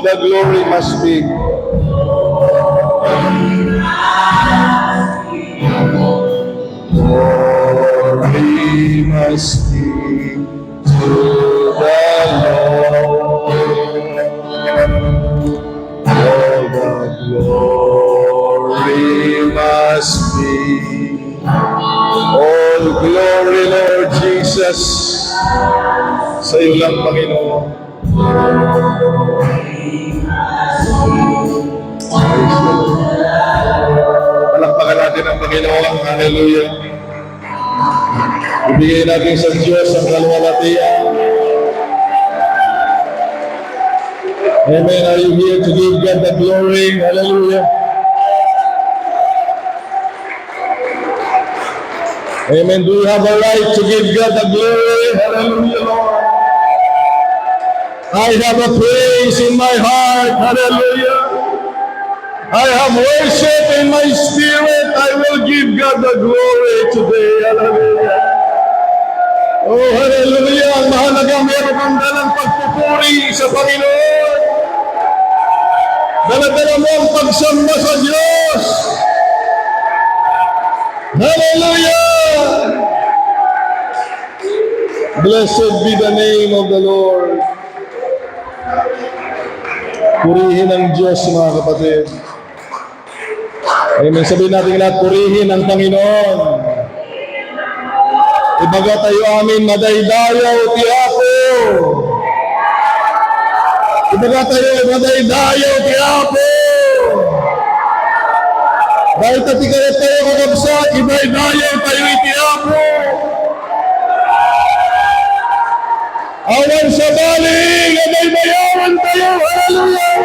the glory must be. Glory must be to the Lord. All the glory must be. All glory, Lord Jesus, sa iyo lang, Panginoon. Palakpakan natin ang Panginoon. Hallelujah. Ibigay natin sa Diyos ang kaluwalhatian. Amen. Are you here to give God the glory? Hallelujah. Amen. Do you have a right to give God the glory? Hallelujah, Lord. I have a praise in my heart. Hallelujah. I have worship in my spirit. I will give God the glory today. Hallelujah. Oh, hallelujah. Ang mahalaga, meron kang dalang pagpupuri sa Panginoon. Dala-dala mo ang pagsamba sa Diyos. Hallelujah. Blessed be the name of the Lord. Purihin ang Diyos, mga kapatid. Amen. Sabihin natin lahat, purihin ang Panginoon. Ibaga tayo amin, madaydayaw ti Apo. Ibaga tayo, madaydayaw ti Apo. Dahil tatikalat tayo kakabsat, idaydayaw tayo iti Apo. Awan sa baling, adaydayawan tayo. Hallelujah.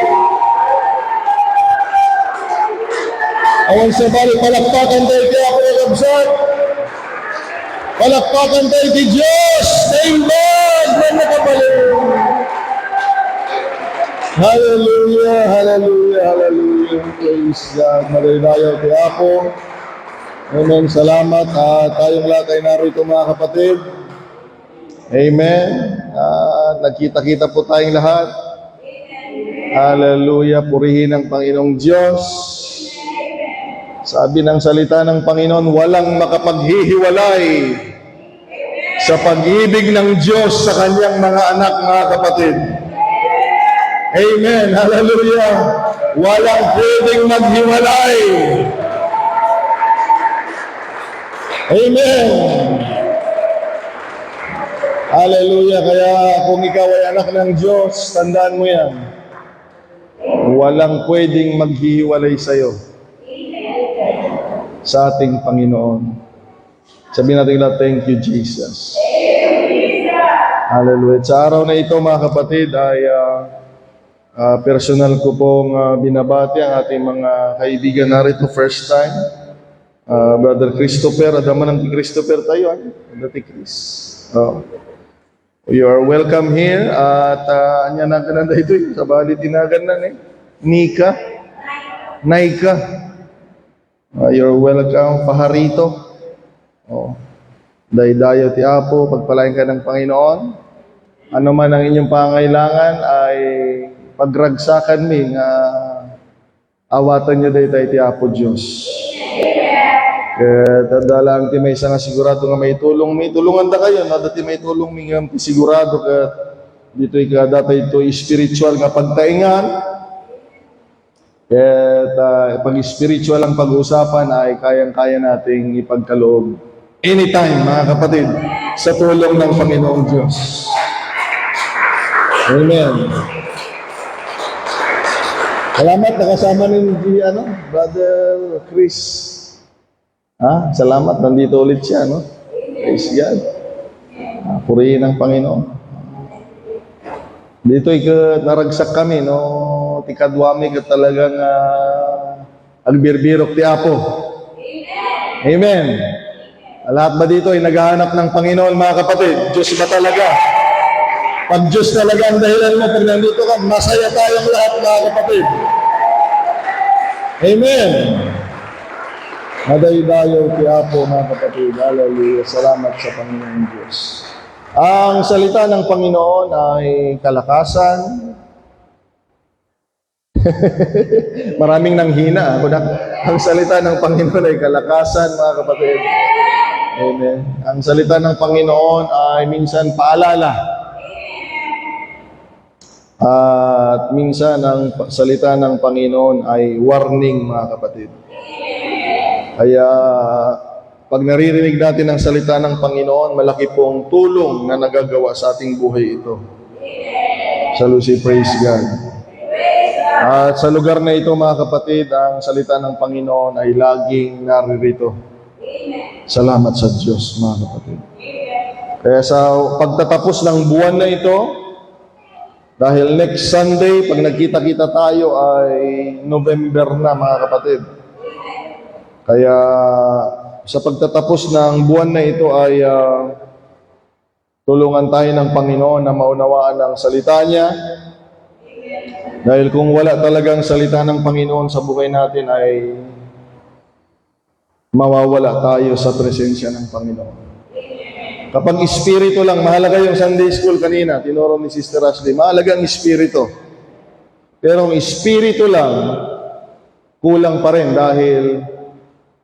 Awan sa baling, palakpakan tayo iti Apo kakabsat. Palakpakan tayo iti Diyos. Thank God na nakabaling. Hallelujah, hallelujah, hallelujah. Praise God. Madaydayaw ti Apo. Amen. Salamat. Tayong lahat ay narito, mga kapatid. Amen. Nagkita-kita po tayong lahat. Hallelujah. Purihin ang Panginoong Diyos. Sabi ng salita ng Panginoon, walang makapaghihiwalay sa pag-ibig ng Diyos sa kanyang mga anak, mga kapatid. Amen. Hallelujah. Walang pwedeng maghiwalay. Amen. Hallelujah. Kaya kung ikaw ay anak ng Diyos, tandaan mo yan. Walang pwedeng maghihiwalay sa'yo sa ating Panginoon. Sabihin natin lahat, thank you, Jesus. Hallelujah. Sa araw na ito, mga kapatid, ay personal ko pong binabati ang ating mga kaibigan narito first time. Brother Christopher, adaman ng Christopher tayo. Brother Chris. You are welcome here. At anya naganan na ito, sa bali tinagan na Nika. Naika. You're welcome, paharito. Daydayo ti Apo, pagpalain ka ng Panginoon. Ano man ang inyong pangailangan ay pagragsakan mi nga awatan nyo day tayo ti Apo Diyos. Kaya tadalang ti may isa nga sigurado nga may tulong mi. Tulungan da kayo, na dati may tulong mi nga sigurado ka dito ka dati ito spiritual nga pagtaingan. Kaya pag spiritual ang pag-uusapan ay kayang-kaya nating ipagkaloob anytime, mga kapatid, sa tulong ng Panginoong Diyos. Amen. Salamat, nakasama ni Brother Chris. Salamat, nandito ulit siya, no? Praise God. Purihin ang Panginoon. Dito naragsak kami, no? Tikadwami ka talagang agbirbirok ti Apo. Amen. Lahat ba dito ay naghahanap ng Panginoon, mga kapatid? Diyos ba talaga? Pag Diyos talaga ang dahilan mo, pag nandito ka, masaya tayong lahat, mga kapatid. Amen. Madaydayaw ti Apo, mga kapatid. Hallelujah. Salamat sa Panginoon Diyos. Ang salita ng Panginoon ay kalakasan, Maraming nanghina. Ang salita ng Panginoon ay kalakasan, mga kapatid. Amen. Ang salita ng Panginoon ay minsan paalala. At minsan ang salita ng Panginoon ay warning, mga kapatid. Kaya pag naririnig natin ang salita ng Panginoon, malaki pong tulong na nagagawa sa ating buhay ito. Salusi, praise God. At sa lugar na ito, mga kapatid, ang salita ng Panginoon ay laging naririto. Salamat sa Diyos, mga kapatid. Kaya sa pagtatapos ng buwan na ito, dahil next Sunday, pag nagkita-kita tayo ay November na, mga kapatid. Kaya sa pagtatapos ng buwan na ito ay tulungan tayo ng Panginoon na maunawaan ang salita niya. Dahil kung wala talagang salita ng Panginoon sa buhay natin ay mawawala tayo sa presensya ng Panginoon. Kapag espiritu lang, mahalaga yung Sunday school kanina, tinuro ni Sister Ashley, mahalaga ang espiritu. Pero ang espiritu lang, kulang pa rin dahil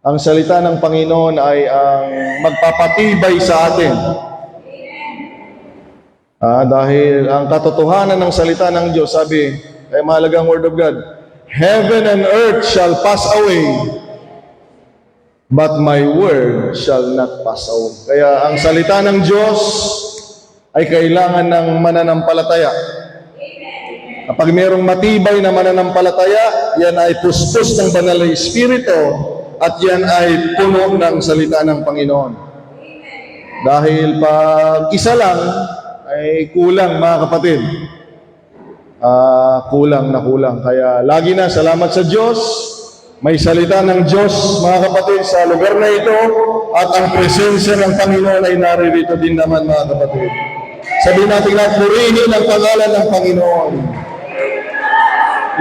ang salita ng Panginoon ay ang magpapatibay sa atin. Dahil ang katotohanan ng salita ng Diyos, sabi, ay mahalagang word of God, heaven and earth shall pass away, but my word shall not pass away. Kaya ang salita ng Diyos ay kailangan ng mananampalataya. Kapag mayroong matibay na mananampalataya, yan ay pustos ng banal na Espiritu, at yan ay puno ng salita ng Panginoon. Dahil pag isa lang, ay kulang, mga kapatid. Kulang na kulang. Kaya lagi na, salamat sa Diyos. May salita ng Diyos, mga kapatid, sa lugar na ito. At ang presensya ng Panginoon ay naririto din naman, mga kapatid. Sabihin natin na, purihin ang pangalan ng Panginoon.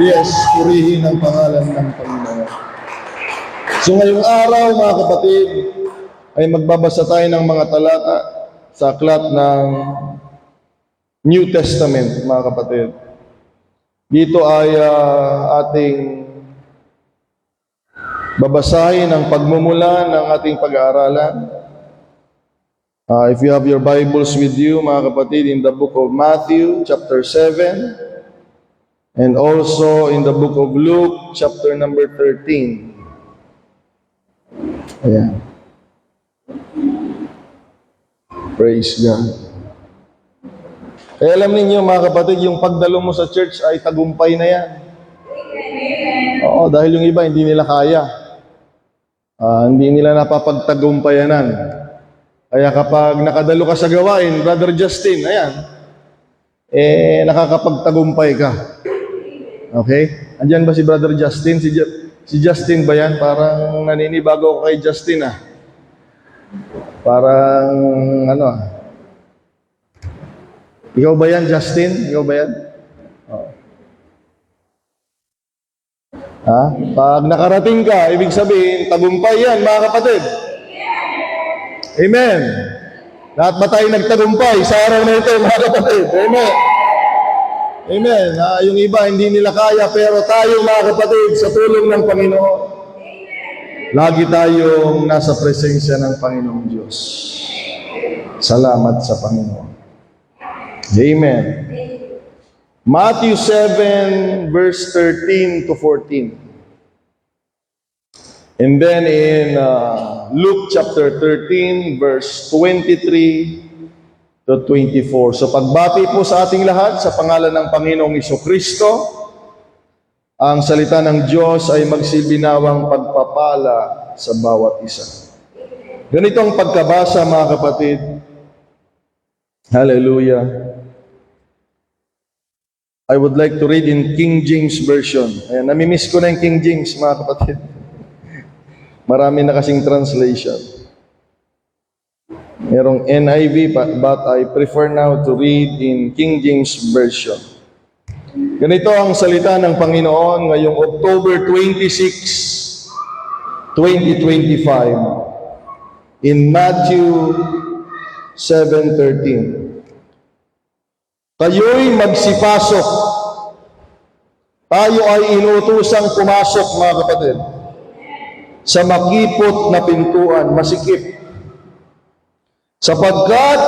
Yes, purihin ang pangalan ng Panginoon. So ngayong araw, mga kapatid, ay magbabasa tayo ng mga talata sa aklat ng New Testament, mga kapatid. Dito ay ating babasahin ang pagmumula ng ating pag-aaralan. If you have your Bibles with you, mga kapatid, in the book of Matthew, chapter 7, and also in the book of Luke, chapter number 13. Ayan. Praise God. Kaya alam ninyo, mga kapatid, yung pagdalo mo sa church ay tagumpay na yan. Oo, dahil yung iba hindi nila kaya. Hindi nila napapagtagumpayanan. Kaya kapag nakadalo ka sa gawain, Brother Justin, ayan, nakakapagtagumpay ka. Okay? Andyan ba si Brother Justin? Si Justin ba yan? Parang naninibago ko kay Justin Parang Ikaw ba yan, Justin? Ikaw ba yan? Pag nakarating ka, ibig sabihin, tagumpay yan, mga kapatid. Amen. Lahat ba tayo nagtagumpay sa araw na ito, mga kapatid? Amen. Amen. Yung iba, hindi nila kaya, pero tayo, mga kapatid, sa tulong ng Panginoon, lagi tayong nasa presensya ng Panginoong Diyos. Salamat sa Panginoon. Amen. Matthew 7, verse 13 to 14. And then in Luke chapter 13, verse 23 to 24. So pagbati po sa ating lahat sa pangalan ng Panginoong Jesucristo, ang salita ng Diyos ay magsilbinawang pagpapala sa bawat isa. Ganito ang pagkabasa, mga kapatid. Hallelujah. I would like to read in King James Version. Ayan, namimiss ko na yung King James, mga kapatid. Marami na kasing translation. Merong NIV, but I prefer now to read in King James Version. Ganito ang salita ng Panginoon ngayong October 26, 2025 in Matthew 7:13. Kayo'y magsipasok tayo ay inutusang pumasok, mga kapatid, sa makipot na pintuan, masikip. Sapagkat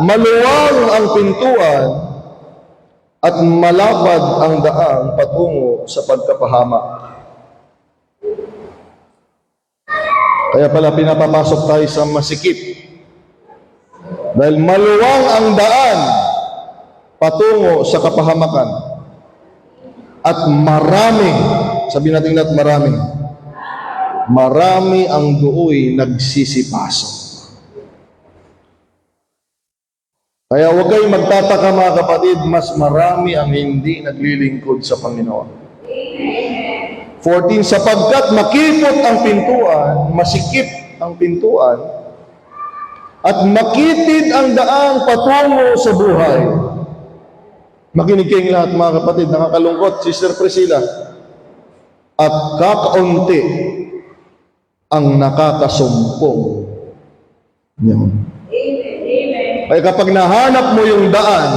maluwang ang pintuan at malapad ang daang patungo sa pagkapahamak. Kaya pala pinapapasok tayo sa masikip. Dahil maluwang ang daan patungo sa kapahamakan. At marami, sabihin natin natin marami ang dooy nagsisipasok. Kaya huwag kayong magtataka, mga kapatid, mas marami ang hindi naglilingkod sa Panginoon. 14, sapagkat makipot ang pintuan, masikip ang pintuan, at makitid ang daang patungo sa buhay. Makinig kayong lahat, mga kapatid, nakakalungkot, Sister Priscilla. At kakaunti ang nakakasumpong. Yan. Kaya kapag nahanap mo yung daan,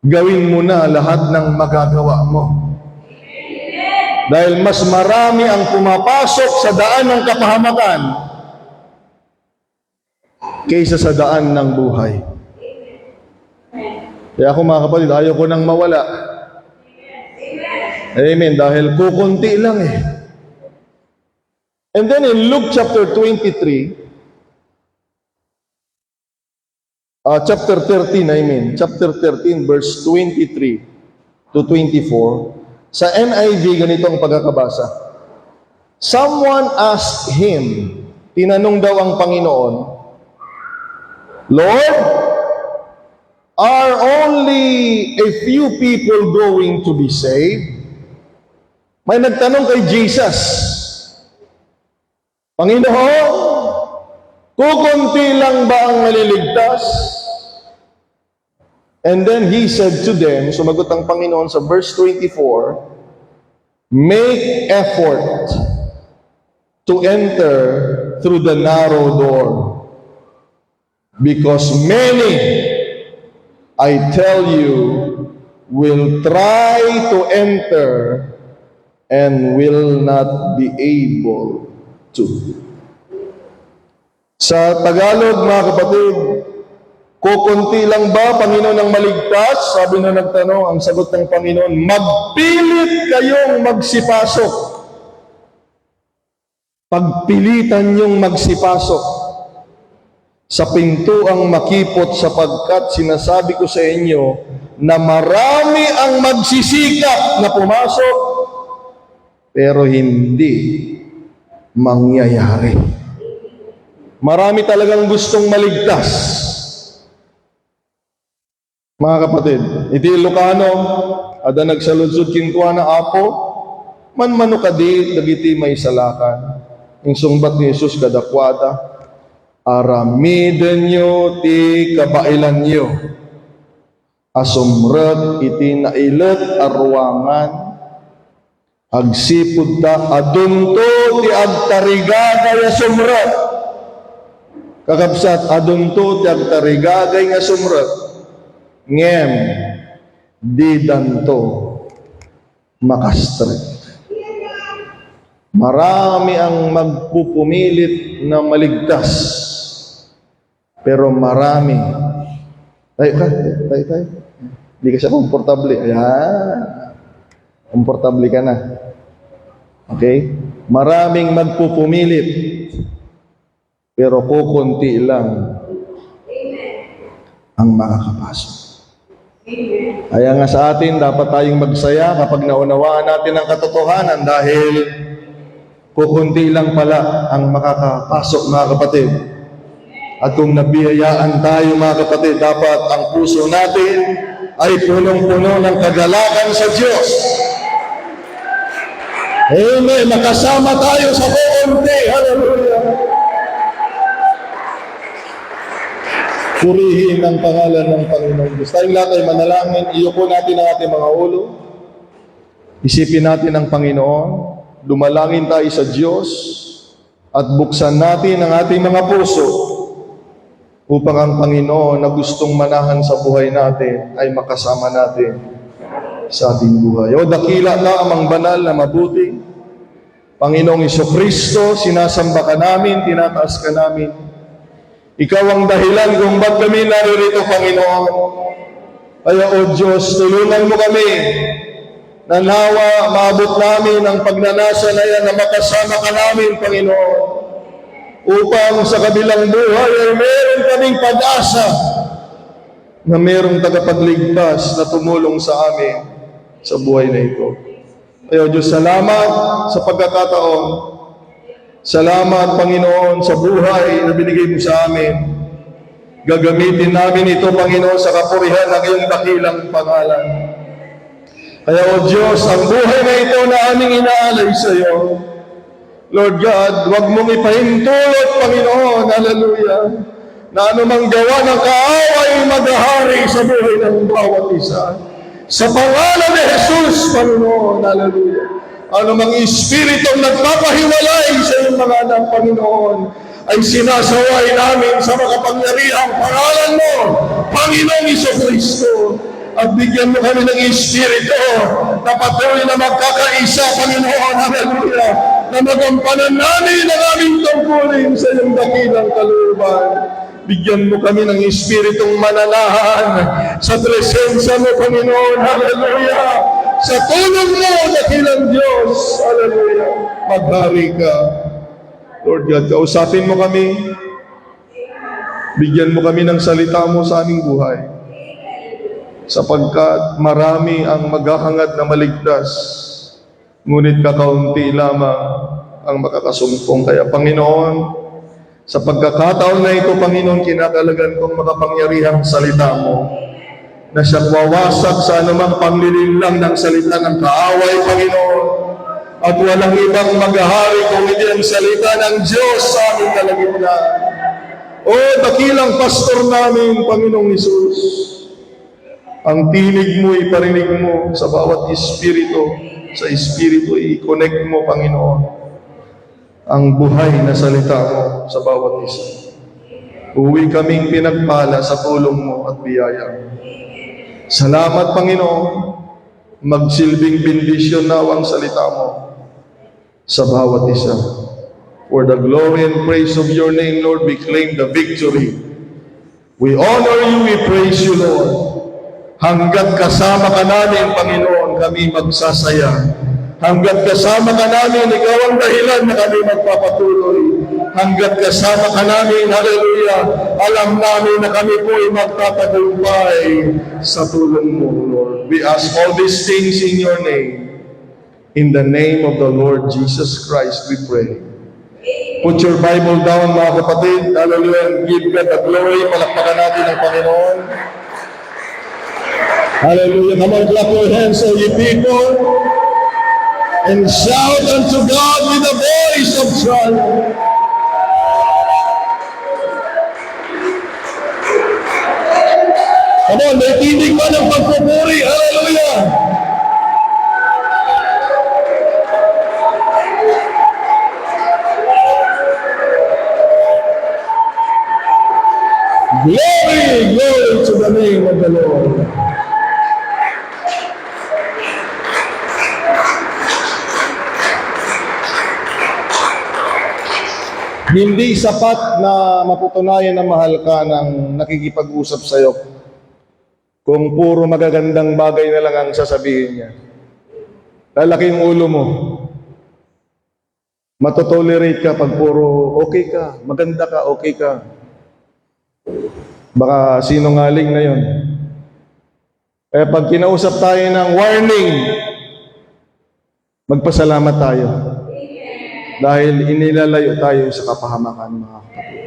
gawin mo na lahat ng magagawa mo. Dahil mas marami ang pumapasok sa daan ng kapahamakan kaysa sa daan ng buhay. Kaya ako, mga kapatid, ayaw ko nang mawala. Amen. Dahil kukunti lang eh. And then in Luke chapter 23, chapter 13, chapter 13, verse 23 to 24, sa NIV, ganito ang pagkakabasa. Someone asked him, tinanong daw ang Panginoon, Lord, are only a few people going to be saved? May nagtanong kay Jesus, Panginoon, kukunti lang ba ang maliligtas? And then he said to them, sumagot ang Panginoon sa verse 24, make effort to enter through the narrow door, because many, I tell you, will try to enter and will not be able to. Sa Tagalog, mga kapatid, kukunti lang ba, Panginoon, ang maligtas? Sabi na nagtanong, ang sagot ng Panginoon, magpilit kayong magsipasok. Pagpilitan niyong magsipasok sa pintuang makipot, sapagkat sinasabi ko sa inyo na marami ang magsisikap na pumasok, pero hindi mangyayari. Marami talagang gustong maligtas. Mga kapatid, iti Ilocano, ada nagsaludsod kinkuha na apo, manmano kadi, dagiti may salakan. Yung sungbat ni Jesus kadakwada, aramiden nyo ti kabailan nyo. Asumret iti nailet arwangan, agsipud ta, adunto ti agtarigagay asumret. Kakabsat, adunto ti agtarigagay nga sumret. Ngem, di danto makastret. Marami ang magpupumilit na maligtas, pero marami. Tayo. Hindi ka siya komportable. Ayan. Komportable ka na. Okay? Maraming magpupumilit, pero kukunti lang ang makakapasok. Kaya nga sa atin, dapat tayong magsaya kapag naunawaan natin ang katotohanan, dahil kukunti lang pala ang makakapasok, mga kapatid. At kung nabiyayaan tayo, mga kapatid, dapat ang puso natin ay punong-puno ng kagalakan sa Diyos. Amen. Makasama tayo sa kukunti. Hallelujah. Purihin ang pangalan ng Panginoon Diyos. Tayong lahat ay manalangin, iyuko natin ang ating mga ulo. Isipin natin ang Panginoon, dumalangin tayo sa Diyos, at buksan natin ang ating mga puso upang ang Panginoon na gustong manahan sa buhay natin ay makasama natin sa ating buhay. O dakila na amang banal na mabuti, Panginoong Jesucristo, sinasamba ka namin, tinataas ka namin. Ikaw ang dahilan kung ba't kami naririto, Panginoon. Kaya, O Diyos, tulungan mo kami na nawa maabot namin ang pagnanasa na yan na makasama ka namin, Panginoon. Upang sa kabilang buhay ay meron kaming pag-asa na merong tagapagligtas na tumulong sa amin sa buhay na ito. Kaya, Diyos, salamat sa pagkakataon. Salamat, Panginoon, sa buhay na binigay mo sa amin. Gagamitin namin ito, Panginoon, sa kapurihan ng iyong dakilang pangalan. Kaya, O Diyos, ang buhay na ito na aming inaalay sa iyo, Lord God, huwag mong ipahintulot, Panginoon, hallelujah, na anumang gawa ng kaaway maghahari sa buhay ng bawat isa. Sa pangalan ni Jesus, Panginoon, hallelujah. Anumang espiritu nagpapahiwalay sa iyong mga anak, Panginoon, ay sinasaway namin sa makapangyarihang pangalan mo, Panginoong Jesucristo. At bigyan mo kami ng espiritu na patuloy na magkakaisa, Panginoon, hallelujah, na magampanan namin ang aming tungkulin sa iyong dakilang kalooban. Bigyan mo kami ng espiritong mananahan sa presensya mo, Panginoon, hallelujah. Sa tulong mo, dakilang Diyos, hallelujah, maghari ka. Lord God, kausapin mo kami. Bigyan mo kami ng salita mo sa aming buhay. Sapagkat marami ang maghahangad na maligtas, ngunit kakaunti lamang ang makakasumpong. Kaya, Panginoon, sa pagkakataon na ito, Panginoon, kinakalagan kong makapangyarihang salita mo na siyang wawasak sa anumang panglilinlang ng salita ng kaaway, Panginoon. At walang ibang maghahari kung hindi ang salita ng Diyos sa aming kalagitnaan. O dakilang pastor namin, Panginoong Hesus, ang tinig mo, iparinig mo sa bawat espiritu, sa espiritu, i-connect mo, Panginoon, ang buhay na salita mo sa bawat isa. Uwi kaming pinagpala sa tulong mo at biyaya. Salamat, Panginoon. Magsilbing bendisyon na ang salita mo sa bawat isa. For the glory and praise of your name, Lord, we claim the victory. We honor you, we praise you, Lord. Hanggat kasama ka namin, Panginoon, kami magsasaya. Hanggat kasama ka namin, ikaw ang dahilan na kami magpapatuloy. Hanggat kasama ka namin, hallelujah, alam namin na kami po ay magtatagumpay sa tulong mo, Lord. We ask all these things in your name. In the name of the Lord Jesus Christ, we pray. Put your Bible down, mga kapatid. Hallelujah. Give God the glory. Palakpakan natin ang Panginoon. Hallelujah. Come on, clap your hands, all ye people. And shout unto God with a voice of triumph. Come on, may tinig man ang pagpupuri. Hallelujah. Glory, glory to the name of the Lord. Hindi sapat na mapatunayan na mahal ka ng nakikipag-usap sa iyo kung puro magagandang bagay na lang ang sasabihin niya. Lalaki yung ulo mo. Matotolerate ka pag puro okay ka, maganda ka, okay ka. Baka sinungaling na yon. Kaya pag kinausap tayo ng warning, magpasalamat tayo. Dahil inilalayo tayo sa kapahamakan, mga kapatid.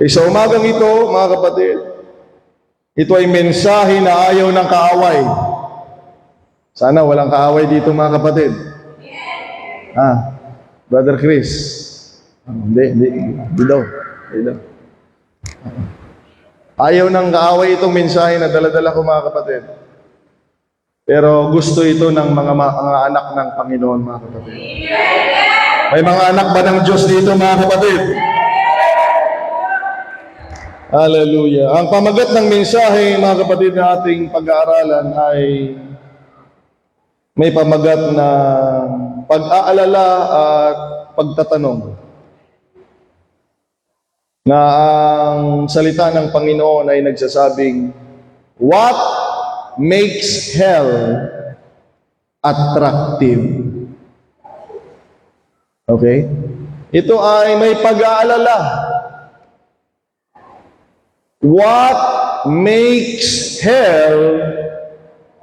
E sa umagang ito, mga kapatid, ito ay mensahe na ayaw ng kaaway. Sana walang kaaway dito, mga kapatid. Brother Chris. Hindi daw. Ayaw ng kaaway itong mensahe na daladala ko, mga kapatid. Pero gusto ito ng mga anak ng Panginoon, mga kapatid. May mga anak ba ng Diyos dito, mga kapatid? Hallelujah. Ang pamagat ng mensahe, mga kapatid, na ating pag-aaralan ay may pamagat na pag-aalala at pagtatanong na ang salita ng Panginoon ay nagsasabing, what makes hell attractive? Okay? Ito ay may pag-aalala. What makes hell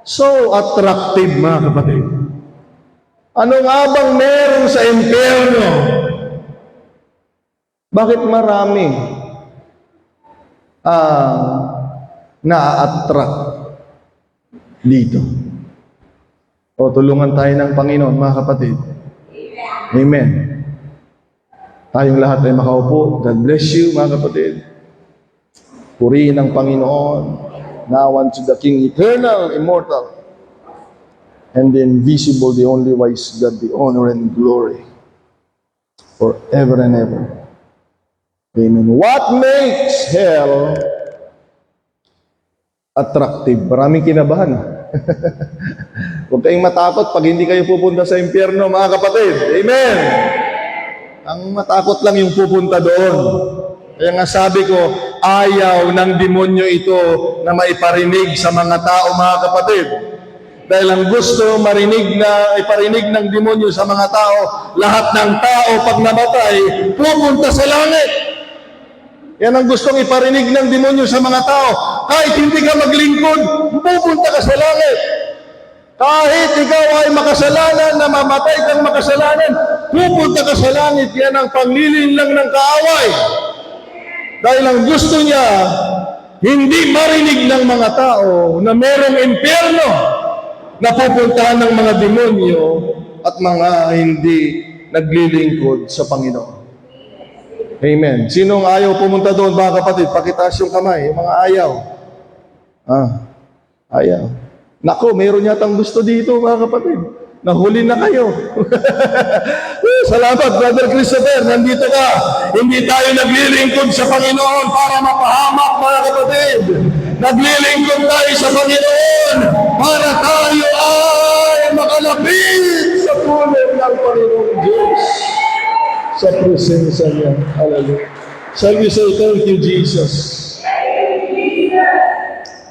so attractive, mga kapatid? Ano nga bang meron sa impyerno? Bakit marami na-attract dito? O tulungan tayo ng Panginoon, mga kapatid. Amen. Tayong lahat ay makaupo. God bless you, mga kapatid. Purihin ang Panginoon. Now unto the King, eternal, immortal, and the invisible, the only wise God, the honor and glory forever and ever. Amen. What makes hell attractive? Maraming kinabahan. Huwag kayong matakot pag hindi kayo pupunta sa impyerno, mga kapatid. Amen. Ang matakot lang yung pupunta doon. Kaya nga sabi ko, ayaw ng demonyo ito na maiparinig sa mga tao, mga kapatid. Dahil ang gusto iparinig ng demonyo sa mga tao, lahat ng tao pag namatay, pupunta sa langit. Yan ang gustong iparinig ng demonyo sa mga tao. Kahit hindi ka maglingkod, pupunta ka sa langit. Kahit ikaw ay makasalanan, na mamatay kang makasalanan, pupunta ka sa langit. Yan ang panglilin lang ng kaaway. Dahil ang gusto niya, hindi marinig ng mga tao na merong impyerno na pupuntahan ng mga demonyo at mga hindi naglilingkod sa Panginoon. Amen. Sinong ayaw pumunta doon, mga kapatid? Pakitaas yung kamay, yung mga ayaw. Ayaw. Nako, mayroon yatang gusto dito, mga kapatid. Nahuli na kayo. Salamat, Brother Christopher. Nandito ka. Hindi tayo naglilingkod sa Panginoon para mapahamak, mga kapatid. Naglilingkod tayo sa Panginoon para tayo ay makalapit sa tulong ng Panginoong Diyos. Sa presensya niya. Hallelujah. Shall we say, thank you, Jesus?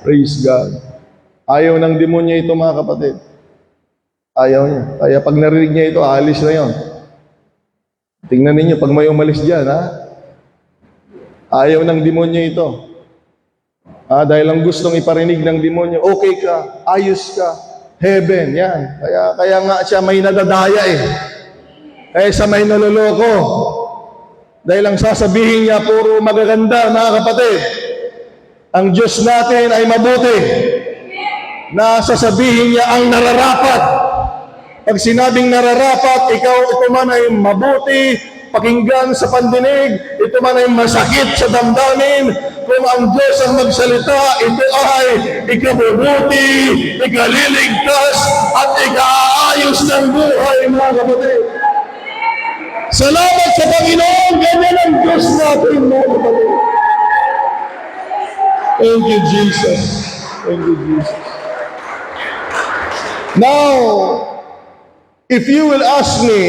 Praise God. Ayaw ng demonyo ito, mga kapatid. Ayaw niya. Kaya pag narinig niya ito, aalis na yon. Tingnan ninyo, pag may umalis dyan, ayaw ng demonyo ito. Dahil ang gustong iparinig ng demonyo, okay ka, ayos ka, heaven, yan. Kaya nga siya may nadadaya eh. Sa may naloloko. Dahil ang sasabihin niya, puro magaganda, mga kapatid. Ang Diyos natin ay mabuti. Na sasabihin niya ang nararapat. Pag sinabing nararapat, ito man ay mabuti, pakinggan sa pandinig, ito man ay masakit sa damdamin. Kung ang Diyos ang magsalita, ito ay ikabubuti, ikaliligtas, at ikaayos ng buhay, mga kapatid. Salamat sa Panginoon, ganyan ang Diyos natin, mga kapatid. Thank you, Jesus. Thank you, Jesus. Now, if you will ask me,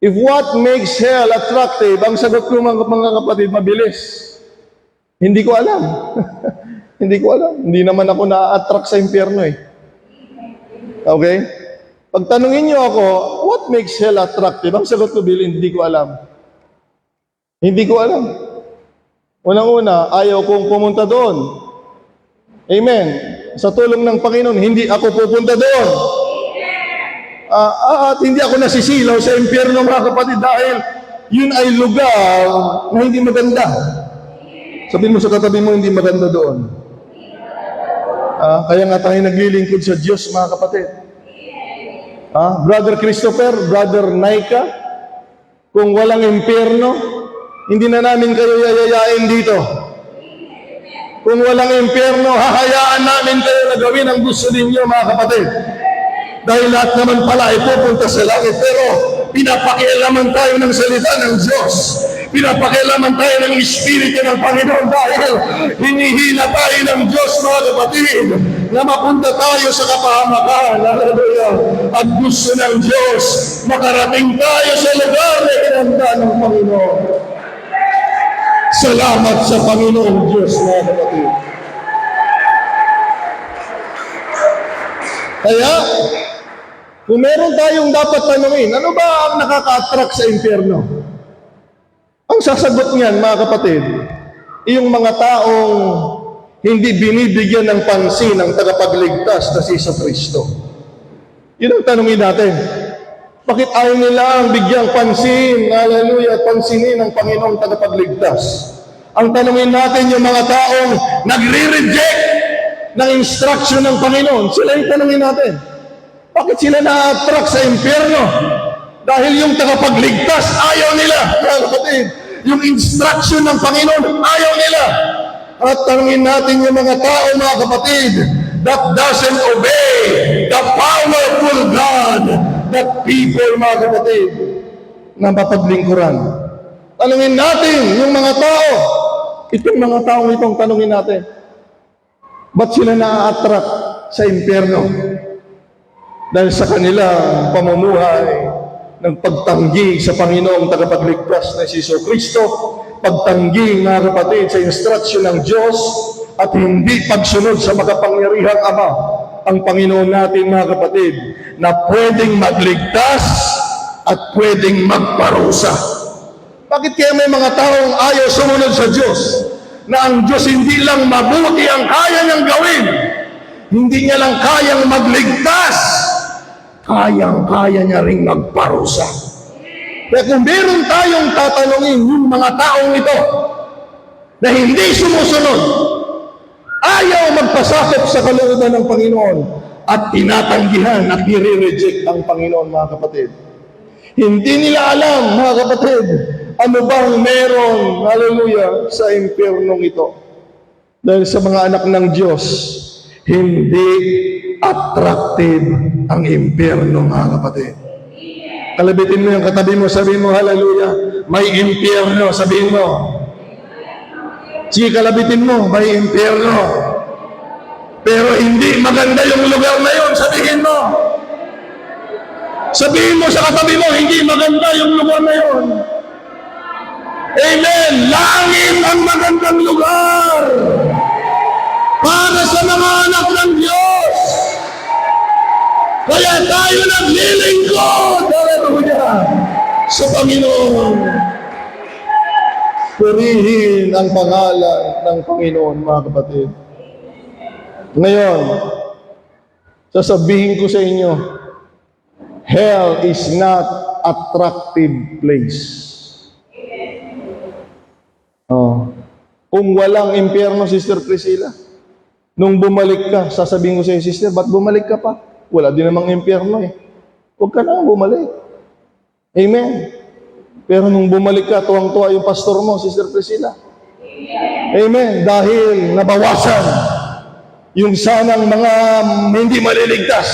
if what makes hell attractive, ang sagot ko, mga kapatid, mabilis. Hindi ko alam. Hindi ko alam. Hindi naman ako na-attract sa impyerno eh. Okay? Pag tanungin niyo ako, what makes hell attractive? Ang sagot ko, Bill, hindi ko alam. Hindi ko alam. Unang-una, ayaw kong pumunta doon. Amen. Sa tulong ng Panginoon, hindi ako pupunta doon. At hindi ako nasisilaw sa impyerno, mga kapatid, dahil yun ay lugar na hindi maganda. Sabihin mo sa katabi mo, hindi maganda doon. Kaya nga tayo naglilingkod sa Diyos, mga kapatid. Brother Christopher, Brother Naika, kung walang impyerno, hindi na namin kayo yayayain dito. Kung walang impyerno, hahayaan namin kayo na gawin ang gusto ninyo, mga kapatid. Dahil lahat naman pala ay pupunta sa langit. Pero pinapakialaman tayo ng salita ng Diyos. Pinapakialaman tayo ng Espiritu ng Panginoon dahil hinihila tayo ng Diyos, mga kapatid, na mapunta tayo sa kapahamakan. Hallelujah. At gusto ng Diyos, makarating tayo sa lugar na inanda ng Panginoon. Salamat sa Panginoon Diyos, mga kapatid. Kaya, kung meron tayong dapat tanungin, ano ba ang nakaka-attract sa impyerno? Ang sasagot niyan, mga kapatid, yung mga taong hindi binibigyan ng pansin ng tagapagligtas na si Kristo. Yun ang tanungin natin. Bakit ayaw nila ang bigyang pansin, hallelujah, pansinin ng Panginoong tagapagligtas? Ang tanungin natin yung mga taong nagre-reject ng instruction ng Panginoon. Sila yung tanungin natin. Bakit sila na-attract sa impyerno? Dahil yung tagapagligtas, ayaw nila. Mga kapatid, yung instruction ng Panginoon, ayaw nila. At tanungin natin yung mga tao, mga kapatid, that doesn't obey the powerful God that people, mga kapatid, na mapaglingkuran. Tanungin natin yung mga tao. Itong mga taong itong tanungin natin. Ba't sila na-attract sa impyerno? Dahil sa kanilang pamumuhay ng pagtanggi sa Panginoong tagapagligtas na si Kristo, pagtanggi, mga kapatid, sa instruction ng Diyos at hindi pagsunod sa makapangyarihang Ama, ang Panginoon natin, mga kapatid, na pwedeng magligtas at pwedeng magparusa. Bakit kaya may mga taong ayaw sumunod sa Diyos? Na ang Diyos hindi lang mabuti ang kaya niyang gawin, hindi niya lang kayang magligtas, kayang-kaya niya ring magparusa. Kaya kung meron tayong tatanungin yung mga taong ito na hindi sumusunod, ayaw magpasakop sa kalooban ng Panginoon at tinatanggihan at nire-reject ang Panginoon, mga kapatid. Hindi nila alam, mga kapatid, ano bang meron, hallelujah, sa impyernong ito. Dahil sa mga anak ng Diyos, hindi attractive ang impyerno, mga kapatid. Kalabitin mo yung katabi mo, sabihin mo, hallelujah, may impyerno, sabihin mo. Sige, kalabitin mo, may impyerno. Pero hindi maganda yung lugar na yun, sabihin mo. Sabihin mo sa katabi mo, hindi maganda yung lugar na yun. Amen! Langit ang magandang lugar para sa mga anak ng Diyos. Kaya tayo naglilingkod, hallelujah, sa Panginoon. Purihin ang pangalan ng Panginoon, mga kapatid. Ngayon, sasabihin ko sa inyo, hell is not attractive place. Oh. Kung walang impyerno, Sister Priscilla, nung bumalik ka, sasabihin ko sa iyo, Sister, ba't bumalik ka pa? Wala din namang impyerno eh. Huwag ka na bumalik. Amen. Pero nung bumalik ka, tuwang-tuwa yung pastor mo, Sister Priscilla. Amen. Dahil nabawasan yung sanang mga hindi maliligtas.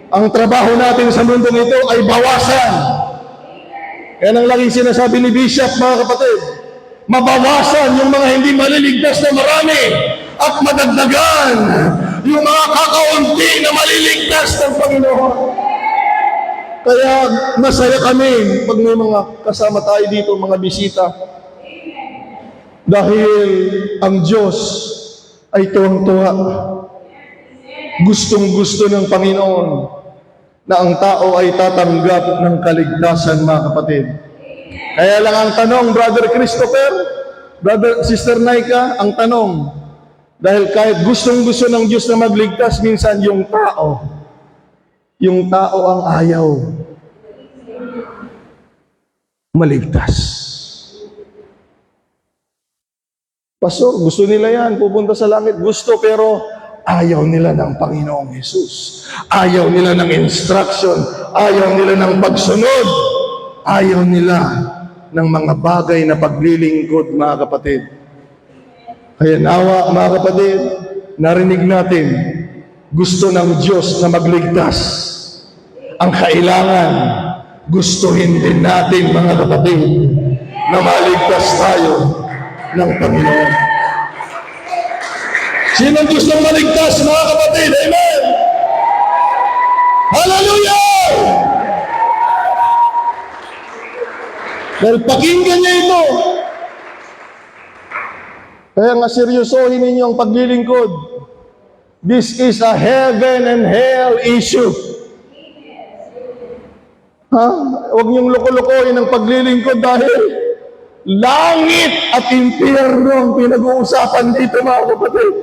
Ang trabaho natin sa mundong ito ay bawasan. Yan ang laging sinasabi ni Bishop, mga kapatid. Mabawasan yung mga hindi maliligtas na marami at madagdagan yung mga kakaunti na maliligtas ng Panginoon. Kaya masaya kami pag may mga kasama tayo dito, mga bisita. Dahil ang Diyos ay tuwang-tuwa. Gustong-gusto ng Panginoon na ang tao ay tatanggap ng kaligtasan, mga kapatid. Kaya lang ang tanong, Brother Christopher, Sister Naika, ang tanong, dahil kahit gustong-gusto ng Diyos na magligtas, minsan yung tao ang ayaw maligtas. Pastor, gusto nila yan, pupunta sa langit, gusto, pero ayaw nila ng Panginoong Jesus. Ayaw nila ng instruction, ayaw nila ng pagsunod, ayaw nila ng mga bagay na paglilingkod, mga kapatid. Kaya nawa, mga kapatid, narinig natin, gusto ng Diyos na magligtas. Ang kailangan, gustuhin din natin, mga kapatid, na maligtas tayo ng Panginoon. Sinong gustong maligtas, mga kapatid? Amen! Hallelujah! Dahil pakinggan niya ito. Kaya nga seryosohin ninyo ang paglilingkod. This is a heaven and hell issue. Ha? Huwag niyong loko-lokohin ang paglilingkod dahil langit at impyerno ang pinag-uusapan dito, mga kapatid.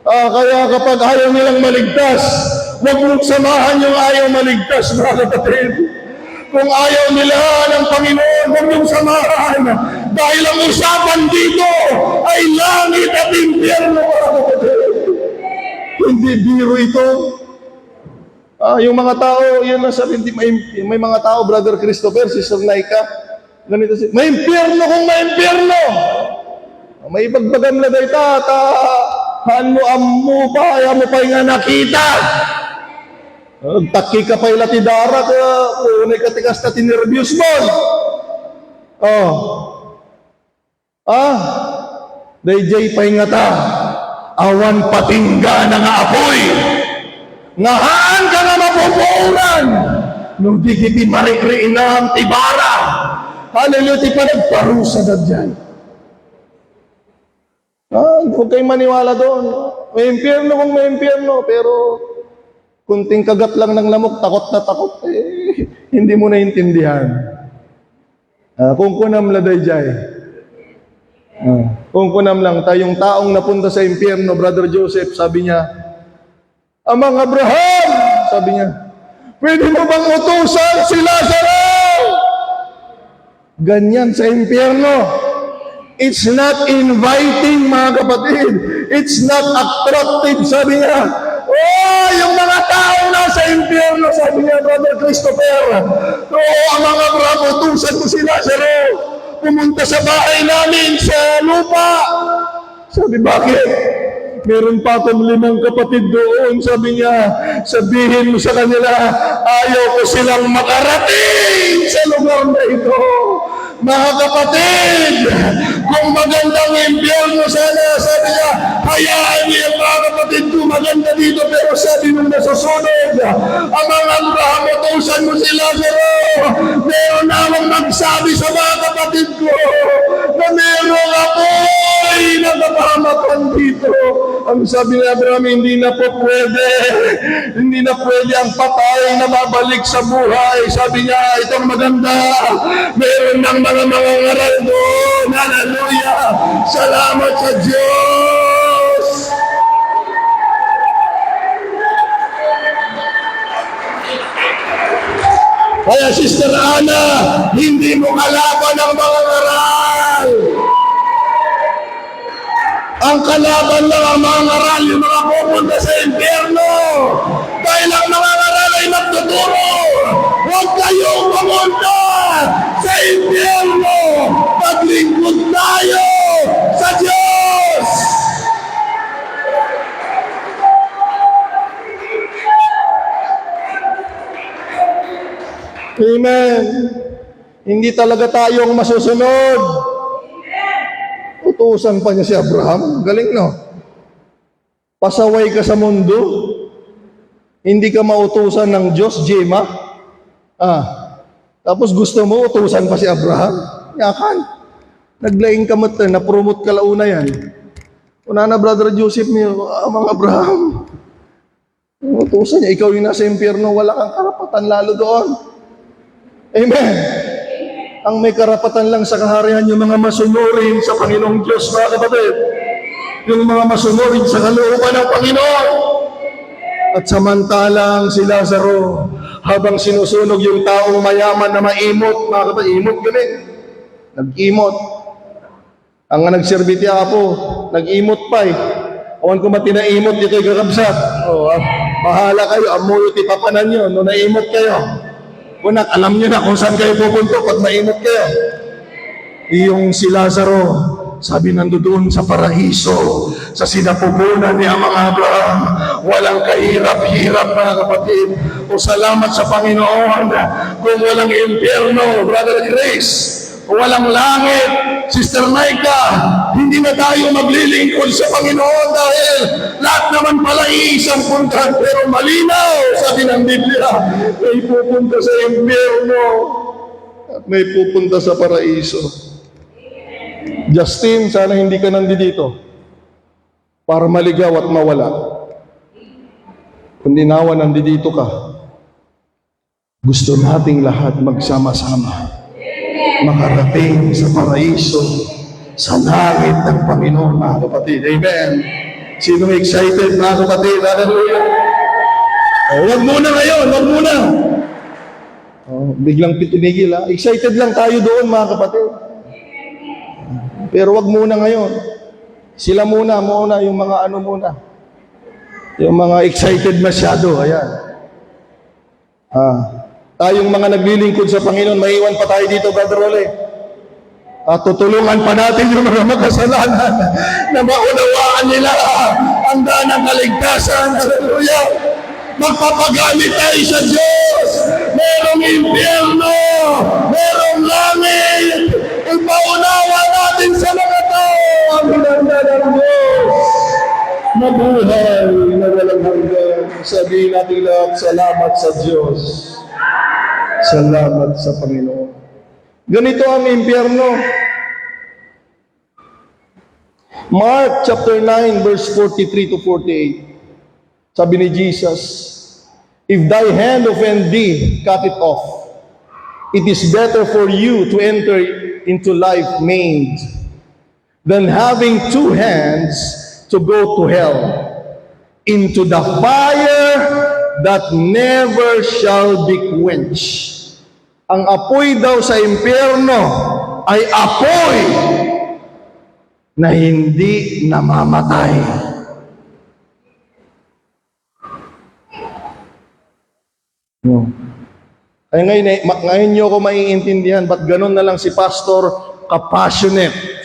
Kaya kapag ayaw nilang maligtas, huwag mong samahan yung ayaw maligtas, mga kapatid. Kung ayaw nila ng Panginoon, huwag mong samahan. Dahil ang usapan dito ay langit at impyerno, mga kapatid. Hindi biro ito. Yung mga tao, yun ang sabi, may mga tao, Brother Christopher, Sister Naika, ganito siya, may impyerno kung may impyerno. May ibagbagam na dahi han mo ammo pa, ayaw mo pa nga nakita. Taki ka pa ilatidara, kaya unay katikas na tinervyos mo. Dayjay pa nga ta, awan patingga na nga apoy. Ngahaan ka nga mapupuuran, nung di kiti marikriin na ang tibara. Hallelujah, ti pa nagparusa na dyan. Huwag kayong maniwala doon. May impyerno kung may impyerno, pero kunting kagat lang ng lamok, takot na takot, hindi mo naintindihan. Kung kunam laday jay. Kung kunam lang, tayong taong napunta sa impyerno, Brother Joseph, sabi niya, Amang Abraham, sabi niya, pwede mo bang utusan si Lazaro? Ganyan sa impyerno. It's not inviting, mga kapatid. It's not attractive, sabi niya. Yung mga tao nasa impyerno, sabi niya, Brother Christopher. Amang Abraham, utusan mo si Lazaro. Pumunta sa bahay namin sa lupa. Sabi, bakit? Meron pa akong 5 kapatid doon. Sabi niya, sabihin mo sa kanila, ayaw ko silang makarating sa lugar na ito. Mga kapatid, kung magandang impyerno sana, sabi niya, hayaan niya ang mga kapatid ko maganda dito, pero sabi nung nasusunod, Amang Abraham, utusan mo si Lazaro. Meron na akong magsabi sa mga kapatid ko na meron apoy na kapahamakan dito. Ang sabi ni Abraham, hindi na po pwede. Hindi na pwede ang patay na babalik sa buhay. Sabi niya, itong maganda. Meron ng mga ngaral doon. Hallelujah! Salamat sa Diyos! Kaya Sister Ana, hindi mo kalaban ang mga ngaral. Ang kalaban lang ang mga ngaral, yung mga pupunta sa impyerno. Dahil ang mga ngaral ay magtuturo. Huwag kayong pumunta sa impyerno. Paglingkod tayo sa Diyos. Amen. Hindi talaga tayong masusunod. Utusan pa niya si Abraham. Galing, no? Pasaway ka sa mundo. Hindi ka mautusan ng Diyos, Jema. Tapos gusto mo utusan pa si Abraham. Yakan. Naglaing kamot na promote ka launa yan. Una na, Brother Joseph niyo, Amang Abraham. Utusan niya, ikaw yung nasa impyerno, wala kang karapatan lalo doon. Amen. Ang may karapatan lang sa kaharian yung mga masunurin sa Panginoong Diyos, mga kapatid. Yung mga masunurin sa kalooban ng Panginoon. At samantalang si Lazaro, habang sinusunog yung taong mayaman na maimot, mga kapatid, imot galing. Nag-imot. Ang nagserbiti ako, nag-imot pa eh. Awan ko matinaimot dito yung kakabsat. Bahala kayo, amuyo ti papanan nyo, no naimot kayo. Kunak, alam nyo na kung saan kayo pupunto pag maimot kayo. Iyong si Lazaro, sabi nandoon sa paraiso, sa sinapupunan ni Amang Abraham, walang kahirap-hirap, mga kapatid. O salamat sa Panginoon, kung walang impyerno, Brother Grace, walang langit. Sister Micah, hindi na tayo maglilingkod sa Panginoon dahil lahat naman pala iisang puntahan. Pero malinaw, sabi ng Biblia, may pupunta sa impyerno at may pupunta sa paraiso. Justin, sana hindi ka nandito para maligaw at mawala. Kundi nawa nandito ka. Gusto nating lahat magsama-sama makarating sa paraiso, sa langit ng Panginoon, mga kapatid. Amen. Sino excited, mga kapatid? Hallelujah. Huwag muna ngayon, huwag muna. Biglang pitinigil, ha? Excited lang tayo doon, mga kapatid. Pero wag muna ngayon. Sila muna, yung mga ano muna. Yung mga excited masyado, ayan. Tayong mga naglilingkod sa Panginoon, maiwan pa tayo dito, Brother Ole. At tutulungan pa natin yung mga makasalanan na maunawaan nila ang daan ng kaligtasan. Hallelujah! Magpapagamit tayo sa Diyos. Merong impyerno, merong langit. Ipaunawa natin sa mga tao ang hinanda ng Diyos. Mabuhay na walang hanggan. Sabihin natin lahat, salamat sa Diyos. Salamat sa Panginoon. Ganito ang impyerno. Mark chapter 9 verse 43 to 48. Sabi ni Jesus, if thy hand offend thee, cut it off. It is better for you to enter into life maimed than having two hands to go to hell, into the fire that never shall be quenched. Ang apoy daw sa impyerno ay apoy na hindi namamatay. Ay ngayon nyo ko maiintindihan ba't ganun na lang si pastor kapassionate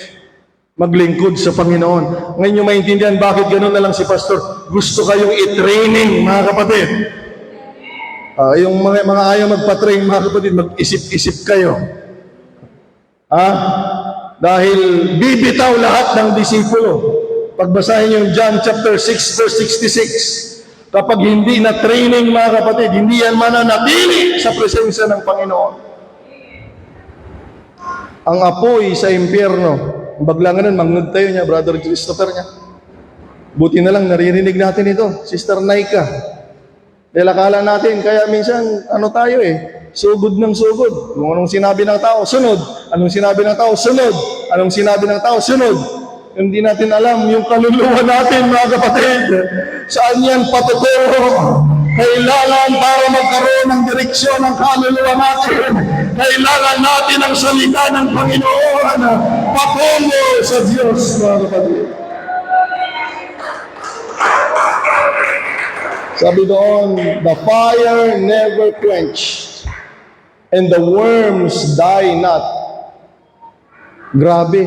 maglingkod sa Panginoon. Ngayon nyo maintindihan bakit ganun na lang si pastor. Gusto kayong i-training, mga kapatid. Yung mga ayaw magpa-train, mga kapatid, mag-isip-isip kayo. Dahil bibitaw lahat ng disipulo. Pagbasahin yung John chapter 6 verse 66. Kapag hindi na training, mga kapatid, hindi yan mananatili sa presensya ng Panginoon. Ang apoy sa impyerno, baglangan nun, magnod tayo niya, Brother Christopher niya. Buti na lang, naririnig natin ito, Sister Naika. Dahil akala natin, kaya minsan, tayo sugod ng sugod. Kung anong sinabi ng tao, sunod. Anong sinabi ng tao, sunod. Anong sinabi ng tao, sunod. Hindi natin alam yung kaluluwa natin, mga kapatid. Saan yan patuturo? Kailangan para magkaroon ng direksyon ng kaluluwa natin. Kailangan natin ang salita ng Panginoon patungo sa Diyos, mga kapatid. Sabi doon, the fire never quenched and the worms die not. Grabe.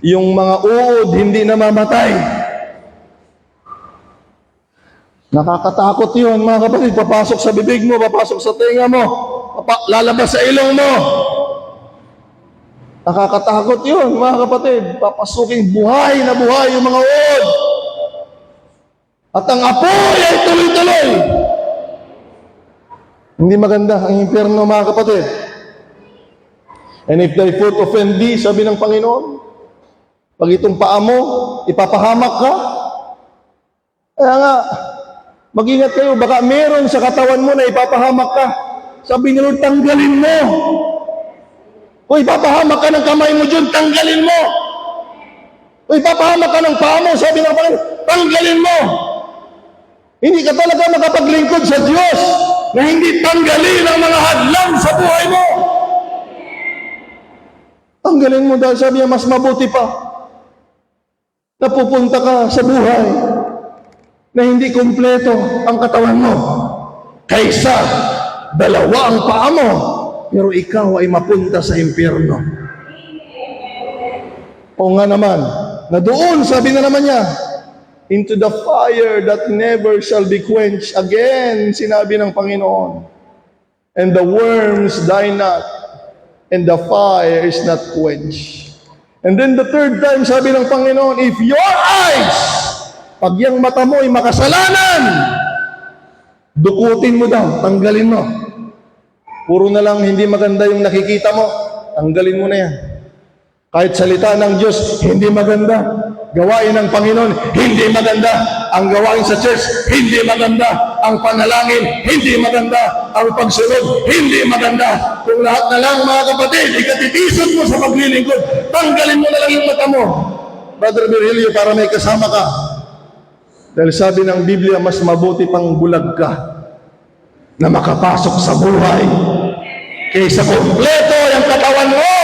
Yung mga uod hindi namamatay. Nakakatakot yun, mga kapatid. Papasok sa bibig mo, papasok sa tenga mo, lalabas sa ilong mo. Nakakatakot yun, mga kapatid. Papasukin buhay na buhay yung mga uod. At ang apoy ay tuloy-tuloy. Hindi maganda ang impyerno, mga kapatid. And if thy foot offend thee, sabi ng Panginoon, pag itong paa mo, ipapahamak ka. Kaya nga, mag-ingat kayo, baka meron sa katawan mo na ipapahamak ka. Sabi ni Lord, tanggalin mo. Kung ipapahamak ka ng kamay mo dyan, tanggalin mo. Kung ipapahamak ka ng paa mo, sabi ng Panginoon, tanggalin mo. Hindi ka talaga makapaglingkod sa Diyos na hindi tanggalin ang mga hadlang sa buhay mo. Tanggalin mo dahil sabi niya, mas mabuti pa. Napupunta ka sa buhay na hindi kumpleto ang katawan mo kaysa dalawa ang paa mo pero ikaw ay mapunta sa impyerno. O nga naman, na doon, sabi na naman niya, into the fire that never shall be quenched. Again, sinabi ng Panginoon, and the worms die not. and the fire is not quenched. And then the third time, sabi ng Panginoon, if your eyes, pag yung mata mo ay makasalanan, dukutin mo daw, tanggalin mo. Puro na lang hindi maganda yung nakikita mo, tanggalin mo na yan. Kahit salita ng Diyos, hindi maganda. Gawain ng Panginoon, hindi maganda. Ang gawain sa church, hindi maganda. Ang panalangin, hindi maganda. Ang pagsunod, hindi maganda. Kung lahat na lang, mga kapatid, ikatitisod mo sa paglilingkod, tanggalin mo na lang yung mata mo. Brother Virgilio, para may kasama ka. Dahil sabi ng Biblia, mas mabuti pang bulag ka na makapasok sa buhay kaysa kompleto yung katawan mo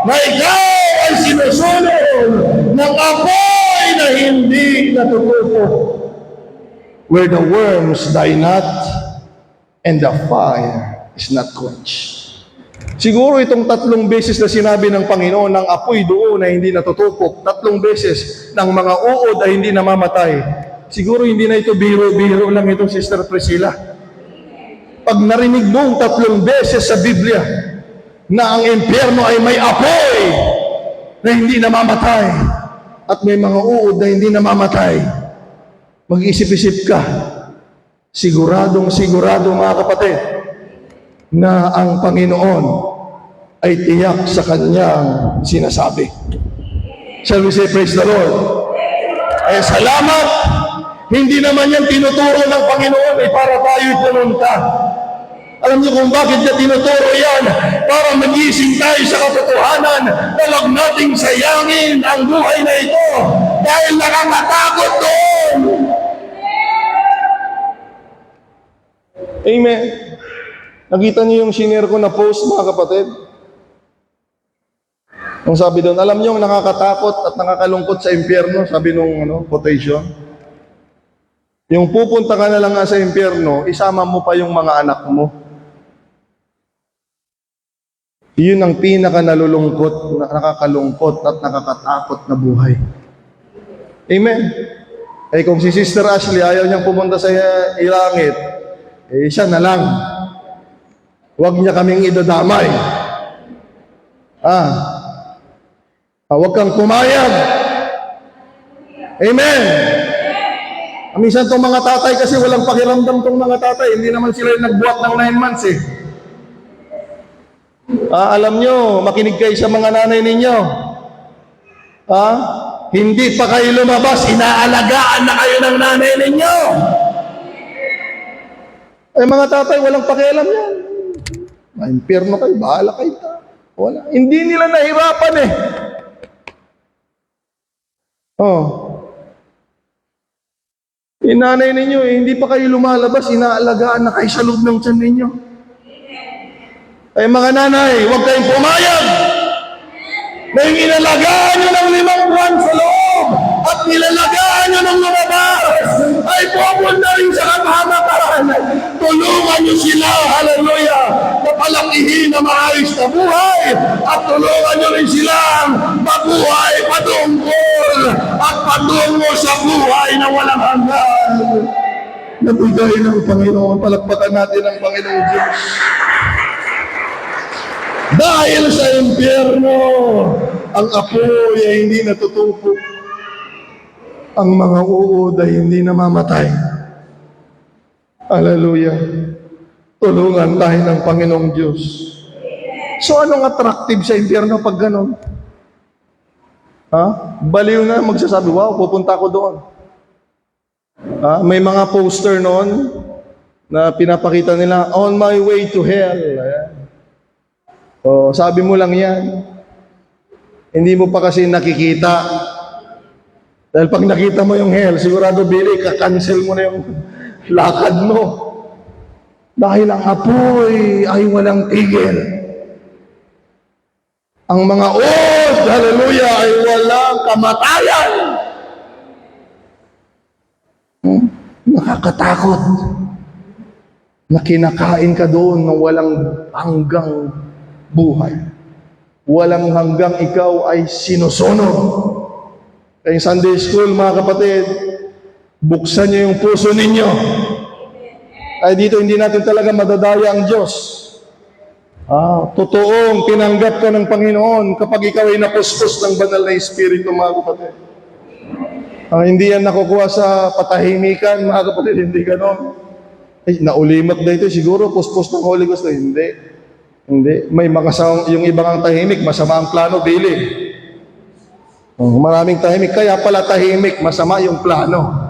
na ikaw ay sinusunod ng apoy na hindi natutupo, where the worms die not and the fire is not quenched. Siguro itong 3 beses na sinabi ng Panginoon ng apoy doon na hindi natutupok, 3 beses ng mga uod ay hindi namamatay. Siguro hindi na ito biro-biro lang itong Sister Priscilla. Pag narinig mong 3 beses sa Biblia na ang impyerno ay may apoy na hindi namamatay at may mga uod na hindi namamatay, mag-isip-isip ka, siguradong mga kapatid, na ang Panginoon ay tiyak sa kanyang sinasabi. Shall we say praise the Lord? Ay salamat, hindi naman yan tinuturo ng Panginoon ay para tayo'y pumunta. Alam niyo kung bakit niya tinuturo yan? Para magising tayo sa katotohanan na huwag nating sayangin ang buhay na ito dahil nakakatakot doon. Amen. Nakita niyo yung shinare ko na post, mga kapatid? Ang sabi doon, alam niyo yung nakakatakot at nakakalungkot sa impyerno, sabi nung quotation. Yung pupunta ka na lang nga sa impyerno, isama mo pa yung mga anak mo. Yun ang pinaka nalulungkot, nakakalungkot at nakakatakot na buhay. Amen. Eh kung si Sister Ashley ayaw niyang pumunta sa ilangit, eh siya na lang. Huwag niya kaming idadamay. Huwag kang pumayag. Amen. Minsan itong mga tatay kasi walang pakiramdam itong mga tatay. Hindi naman sila yung nagbuhat ng 9 months eh. Alam nyo, makinig kayo sa mga nanay ninyo. Hindi pa kayo lumabas, inaalagaan na kayo ng nanay ninyo. Eh mga tatay, walang pakialam yan. Impyerno kayo, bahala kayo. Wala. Hindi nila nahirapan eh. Nanay ninyo, hindi pa kayo lumalabas, inaalagaan na kayo sa loob ng tiyan ninyo. Ay mga nanay, huwag kayong pumayag na yung inalagaan nyo ng 5 buwan sa loob at nilalagaan nyo ng lumabas ay pupunta rin sa kapahamakan. Tulungan nyo sila, hallelujah, na palakihin na maayos na buhay at tulungan nyo rin silang mabuhay patungkol at patungo sa buhay na walang hanggan. Nabigay ng Panginoon, palakpakan natin ang Panginoon Diyos. Dahil sa impyerno, ang apoy ay hindi natutupok. Ang mga uod ay hindi namamatay. Hallelujah. Tulungan tayo ng Panginoong Diyos. So anong attractive sa impyerno pag ganon? Baliw na magsasabi, wow, pupunta ako doon. May mga poster noon na pinapakita nila, on my way to hell. Ayan. Sabi mo lang yan. Hindi mo pa kasi nakikita. Dahil pag nakita mo yung hell, sigurado Billy, kakancel mo na yung lakad mo. Dahil ang apoy ay walang tigil. Ang mga oath, hallelujah, ay walang kamatayan. Nakakatakot. Na kinakain ka doon ng walang hanggang buhay. Walang hanggang ikaw ay sinusunod. Kaya Sunday School, mga kapatid, buksan niyo yung puso ninyo. Ay dito hindi natin talaga madadaya ang Diyos. Totoong tinanggap ka ng Panginoon kapag ikaw ay napuspos ng banal na Espiritu, mga kapatid. Hindi yan nakukuha sa patahimikan, mga kapatid, hindi ganon. Naulimot na ito, siguro puspos ng Holy Ghost. Hindi. Hindi. May mga yung ibang ang tahimik, masama ang plano, bili. Maraming tahimik, kaya pala tahimik, masama yung plano.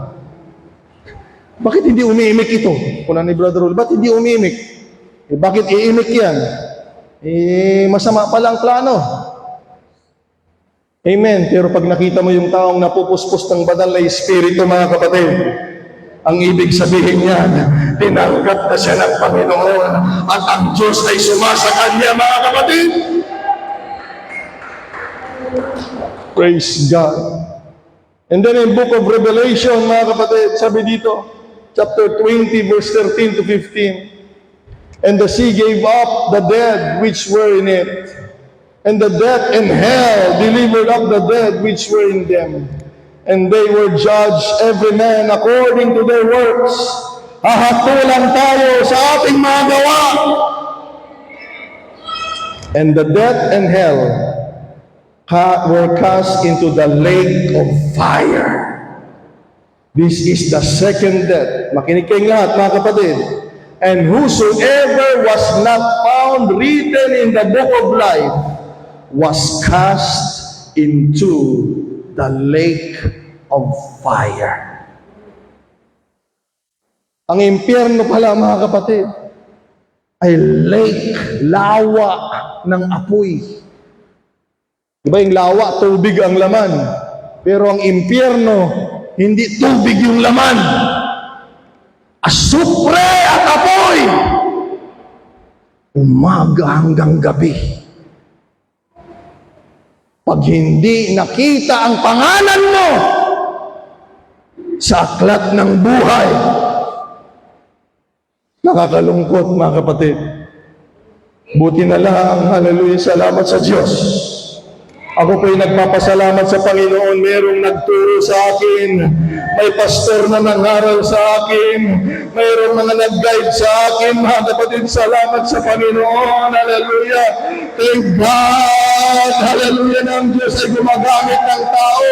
Bakit hindi umiimik ito? Kuna ni Brother Rul, bakit hindi umiimik? Bakit iimik yan? Masama pala ang plano. Amen. Pero pag nakita mo yung taong napupuspos ng banal na Espiritu, mga kapatid, ang ibig sabihin niyan, tinanggap na siya ng Panginoon at ang Diyos ay sumasa kanya, mga kapatid. Praise God. And then in book of Revelation, mga kapatid, sabi dito, chapter 20, verse 13 to 15, and the sea gave up the dead which were in it, and the death and hell delivered up the dead which were in them. And they were judged every man according to their works. Hahatulan tayo sa ating mga gawa. And the death and hell were cast into the lake of fire. This is the second death. Makinig kayong lahat, mga kapatid. And whosoever was not found written in the book of life was cast into the lake of fire. Ang impyerno pala, mga kapatid, ay lake, lawa ng apoy. Diba yung lawa, tubig ang laman. Pero ang impyerno, hindi tubig yung laman. Asupre at apoy. Umaga hanggang gabi. Pag hindi nakita ang pangalan mo sa aklat ng buhay, nakakalungkot, mga kapatid. Buti na lang, hallelujah, salamat sa Diyos. Ako po'y nagpapasalamat sa Panginoon, merong nagturo sa akin, may pastor na nangaral sa akin, mayroong mga nag-guide sa akin, mga kapatid, salamat sa Panginoon, hallelujah. Thank God, hallelujah, na ang Diyos ay gumagamit ng tao,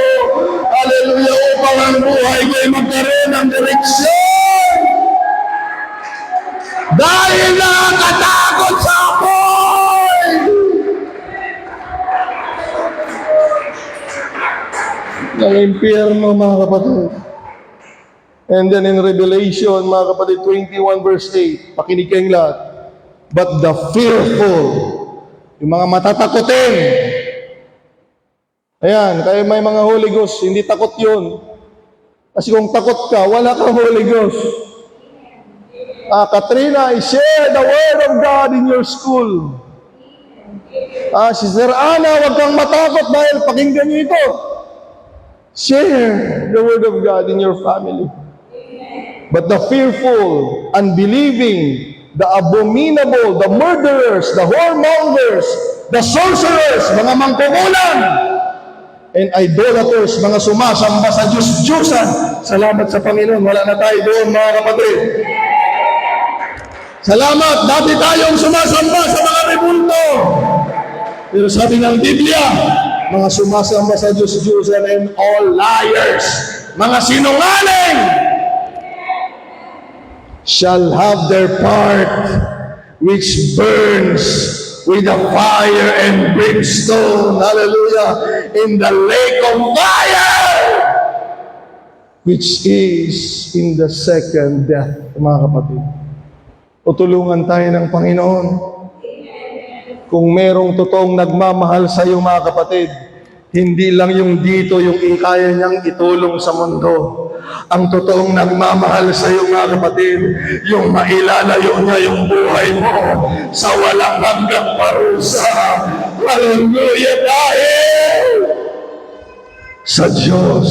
hallelujah, upang ang buhay ko ay magkaroon ng direksyon. Dahil nakakatakot sa apoy. Ng impyerno, mga kapatid. And then in Revelation, mga kapatid, 21 verse 8, pakinig kayong lahat. But the fearful, yung mga matatakotin, ayan, kaya may mga Holy Ghost, hindi takot yun. Kasi kung takot ka, wala kang Holy Ghost. Katrina, share the word of God in your school. Sister Ana, huwag kang matakot dahil pakinggan niyo ito. Share the word of God in your family. But the fearful, unbelieving, the abominable, the murderers, the whoremongers, the sorcerers, mga mangkukulam, and idolaters, mga sumasamba sa Diyos-Diyosan. Salamat sa Panginoon, wala na tayo doon, mga kapatid. Salamat, dati tayong sumasamba sa mga rebulto. Pero sabi ng Biblia, mga sumasamba sa Diyos-Diyosan and all liars, mga sinungaling, shall have their part which burns with the fire and brimstone, hallelujah, in the lake of fire, which is in the second death, mga kapatid. Tutulungan tayo ng Panginoon. Kung merong totoong nagmamahal sa iyo, mga kapatid, hindi lang yung dito yung kaya niyang itulong sa mundo. Ang totoong nagmamahal sa iyo, mga kapatid, yung mailalayo niya yung buhay mo sa walang hanggang parusa. Hallelujah! Dahil sa Diyos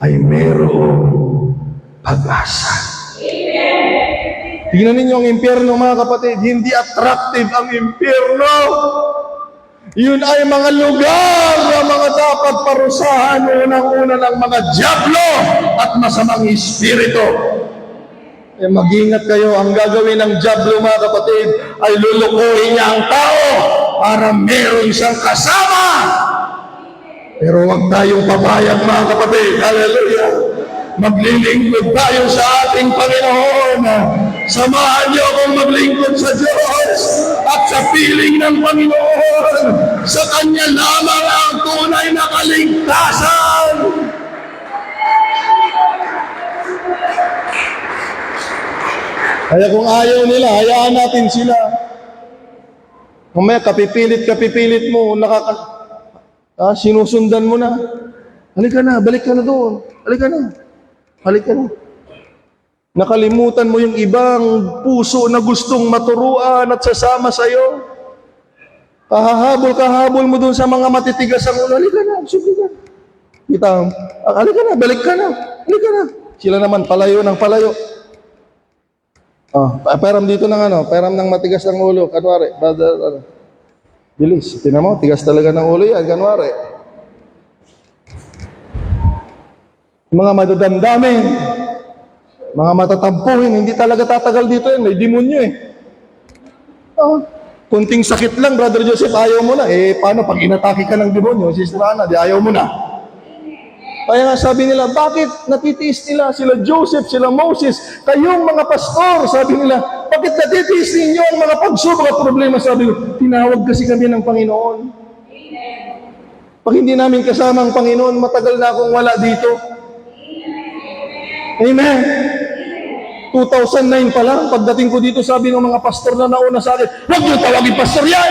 ay merong pag-asa. Tingnan ninyo ang impyerno, mga kapatid. Hindi attractive ang impyerno. Yun ay mga lugar na mga dapat parusahan unang-una ng mga dyablo at masamang espiritu. mag-ingat kayo. Ang gagawin ng diablo, mga kapatid, ay lulukuhin niya ang tao para meron siyang kasama. Pero huwag tayong papayag, mga kapatid. Hallelujah! Maglilingkod tayo sa ating Panginoon. Samahan niyo akong maglingkod sa Diyos at sa piling ng Panginoon. Sa Kanya lamang ang tunay na kaligtasan. Kaya kung ayaw nila, hayaan natin sila. Mamaya kapipilit mo, sinusundan mo na. Halika na, balik ka na doon. Halika na. Halika na. Nakalimutan mo yung ibang puso na gustong maturuan at sasama sa'yo. Kahabol mo doon sa mga matitigas ang ulo. Halika na, sige ka. Halika na, balik ka na. Halika na. Sila naman, palayo ng palayo. Peram dito ng peram ng matigas ng ulo. Kanwari, brother, bilis. Tingnan mo, tigas talaga ng ulo yan, kanwari. Mga madadamdamin, mga matatampuhin, hindi talaga tatagal dito yan. May demonyo eh. Kunting sakit lang, Brother Joseph, ayaw mo na. Paano pag inatake ka ng demonyo, Sister Ana, di ayaw mo na. Kaya nga sabi nila, bakit natitiis nila sila Joseph, sila Moses, kayong mga pastor, sabi nila, bakit natitiis ninyo ang mga pagsubok at problema? Sabi ko, tinawag kasi kami ng Panginoon. Pag hindi namin kasama ang Panginoon, matagal na akong wala dito. Amen. 2009 pa lang, pagdating ko dito, sabi ng mga pastor na nauna sa akin, huwag niyo tawagin pastor yan!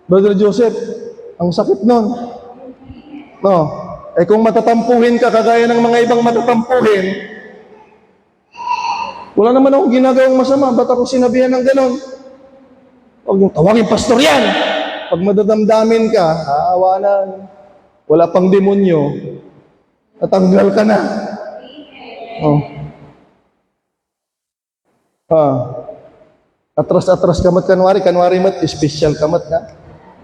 Brother Joseph, ang sakit nun. No. Kung matatampuhin ka, kagaya ng mga ibang matatampuhin, wala naman akong ginagawang masama. Ba't ako sinabihan ng ganon? Huwag yung tawagin, pastor yan! Pag madadamdamin ka, aawa na, wala pang demonyo, natanggal ka na. Atras-atras kamat kanwari mat, special kamat ka.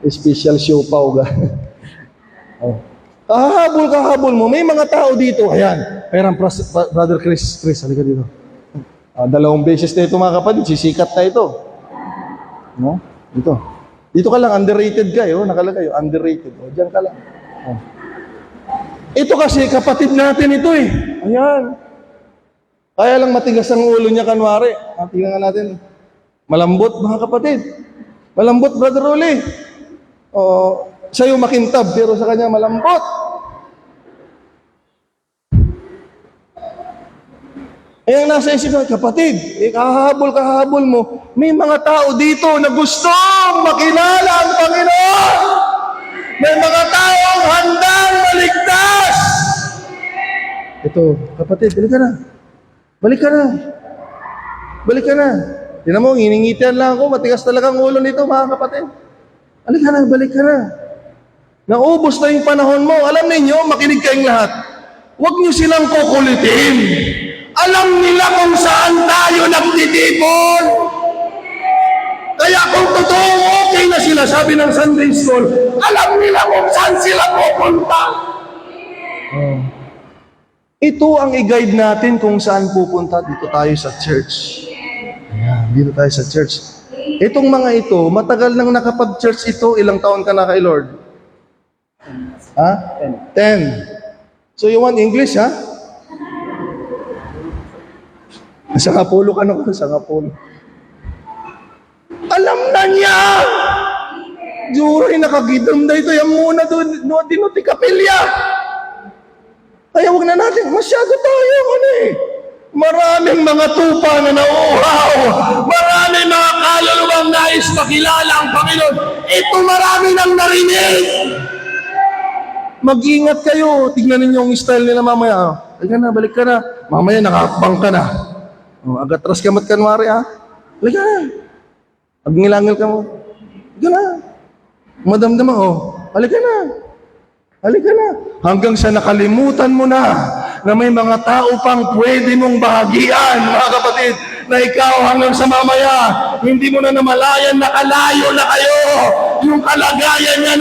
Special siopaw ka. Kahabol mo. May mga tao dito. Ayan. Perang Brother Chris, halika dito. 2 beses na ito, mga kapatid. Sisikat na ito. No? Dito ka lang. Underrated ka. Nakalagay. Underrated. Diyan ka lang. Ito kasi, kapatid natin ito eh. Ayan. Kaya lang matigas ang ulo niya, kanwari. Tingnan nga natin. Malambot, mga kapatid. Malambot, Brother Uli. Sa'yo makintab, pero sa kanya malambot. Ang nasa isip mo, kapatid, kahabol mo, may mga tao dito na gustong makilala ang Panginoon. May mga taong handang maligtas. Ito, kapatid, balik ka na. Tingnan mo, hiningitian lang ako, matigas talaga ang ulo nito, mga kapatid. Balik ka na. Naubos na yung panahon mo. Alam ninyo, makinig kayong lahat. Huwag nyo silang kukulitin. Alam nila kung saan tayo nagtitipon. Kaya kung totoo okay na sila, sabi ng Sunday School, alam nila kung saan sila pupunta. Ito ang i-guide natin kung saan pupunta. Dito tayo sa church. Ayan, dito tayo sa church. Itong mga ito, matagal nang nakapag-church ito. Ilang taon ka na kay Lord? 10. So you want English, ha? Sa Kapulo ka na ko, sa Kapulo. Alam na niya! Juray, nakagidam na ito. Yan muna doon, dinuti kapilya. Kaya huwag na natin, masyado tayo, Maraming mga tupa na nauuhaw. Maraming mga kaluluwang nais makilala ang Panginoon. Ito marami nang narinig. Mag-ingat kayo. Tignan ninyo yung style nila mamaya. Balik ka na. Mamaya nakakbang ka na. Agatras ka matkanwari, ha? Balik ka na. Pag-ngilangil ka mo. Balik ka na. Madamdama, balik ka na. Hanggang sa nakalimutan mo na may mga tao pang pwede mong bahagian, mga kapatid, na ikaw hanggang sa mamaya, hindi mo na namalayan, nakalayo na kayo. Yung kalagayan niya,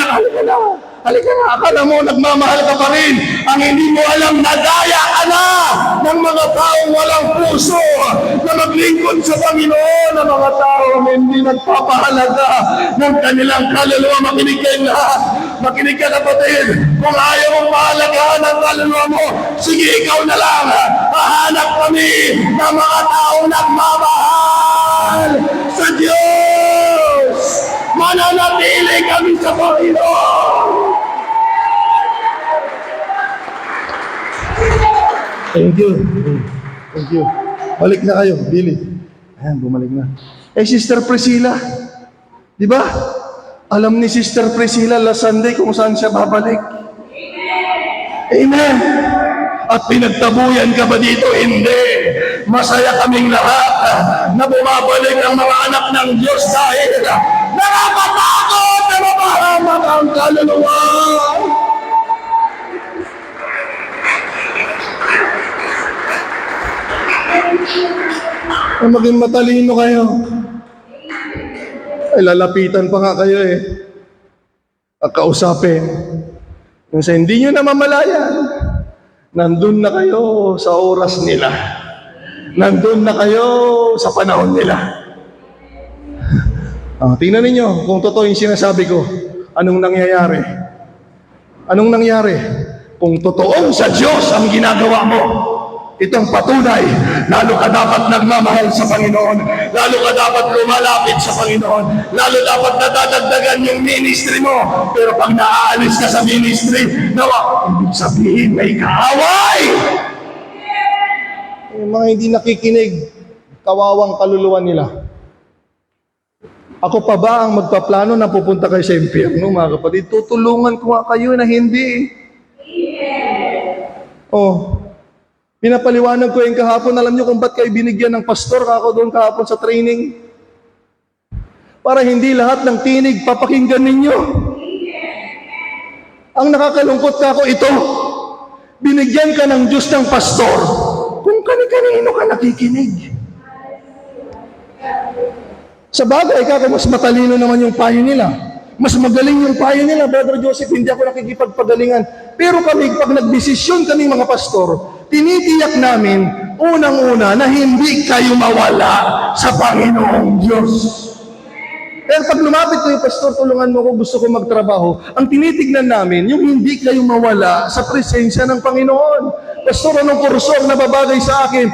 Halika na, akala mo nagmamahal ka pa rin. Ang hindi mo alam, nadaya ka na ng mga taong walang puso na maglingkod sa Panginoon, ng mga taong hindi nagpapahalaga ng kanilang kaluluwa. Makinig kayo lahat. Makinig ka, kapatid. Kung ayaw mong mahalagahan ang kaluluwa mo, sige, ikaw na lang. Hahanap kami ng mga taong nagmamahal sa Diyos. Mananatili kami sa Panginoon. Thank you. Thank you. Balik na kayo, Billy. Ayan, bumalik na. Sister Priscilla, di ba? Alam ni Sister Priscilla last Sunday kung saan siya babalik. Amen. At pinagtabuyan ka ba dito? Hindi. Masaya kaming lahat na bumabalik ang mga anak ng Diyos dahil nakakatakot na mapahamak ang kaluluwa. Maging matalino kayo. Ay, lalapitan pa nga kayo at kausapin. Kung sa hindi nyo namamalayan, nandun na kayo sa oras nila. Nandun na kayo sa panahon nila. Tingnan ninyo kung totoo yung sinasabi ko. Anong nangyayari? Anong nangyari? Kung totoong sa Diyos ang ginagawa mo, itong patunay, lalo ka dapat nagmamahal sa Panginoon, lalo ka dapat lumalapit sa Panginoon, lalo dapat nadadagdagan yung ministry mo. Pero pag naaalis ka sa ministry, nawa, ibig sabihin may kaaway. Yung mga hindi nakikinig, kawawang kaluluwa nila. Ako pa ba ang magpaplano na pupunta kayo sa impyerno, mga kapatid? Tutulungan ko nga kayo na hindi. Pinapaliwanag ko yung kahapon, alam nyo kung ba't kayo binigyan ng pastor ako doon kahapon sa training? Para hindi lahat ng tinig papakinggan ninyo. Ang nakakalungkot ka ako ito, binigyan ka ng Diyos ng pastor kung kani-kanino ka nakikinig. Sa bagay, mas matalino naman yung payo nila. Mas magaling yung payo nila, Brother Joseph, hindi ako nakikipagpagalingan. Pero kami, pag nagdesisyon kami mga pastor, tinitiyak namin, unang-una, na hindi kayo mawala sa Panginoong Diyos. Pero pag lumapit ko yung pastor, tulungan mo ko, gusto ko magtrabaho, ang tinitignan namin, yung hindi kayo mawala sa presensya ng Panginoon. Pastor, anong kurso ang nababagay sa akin?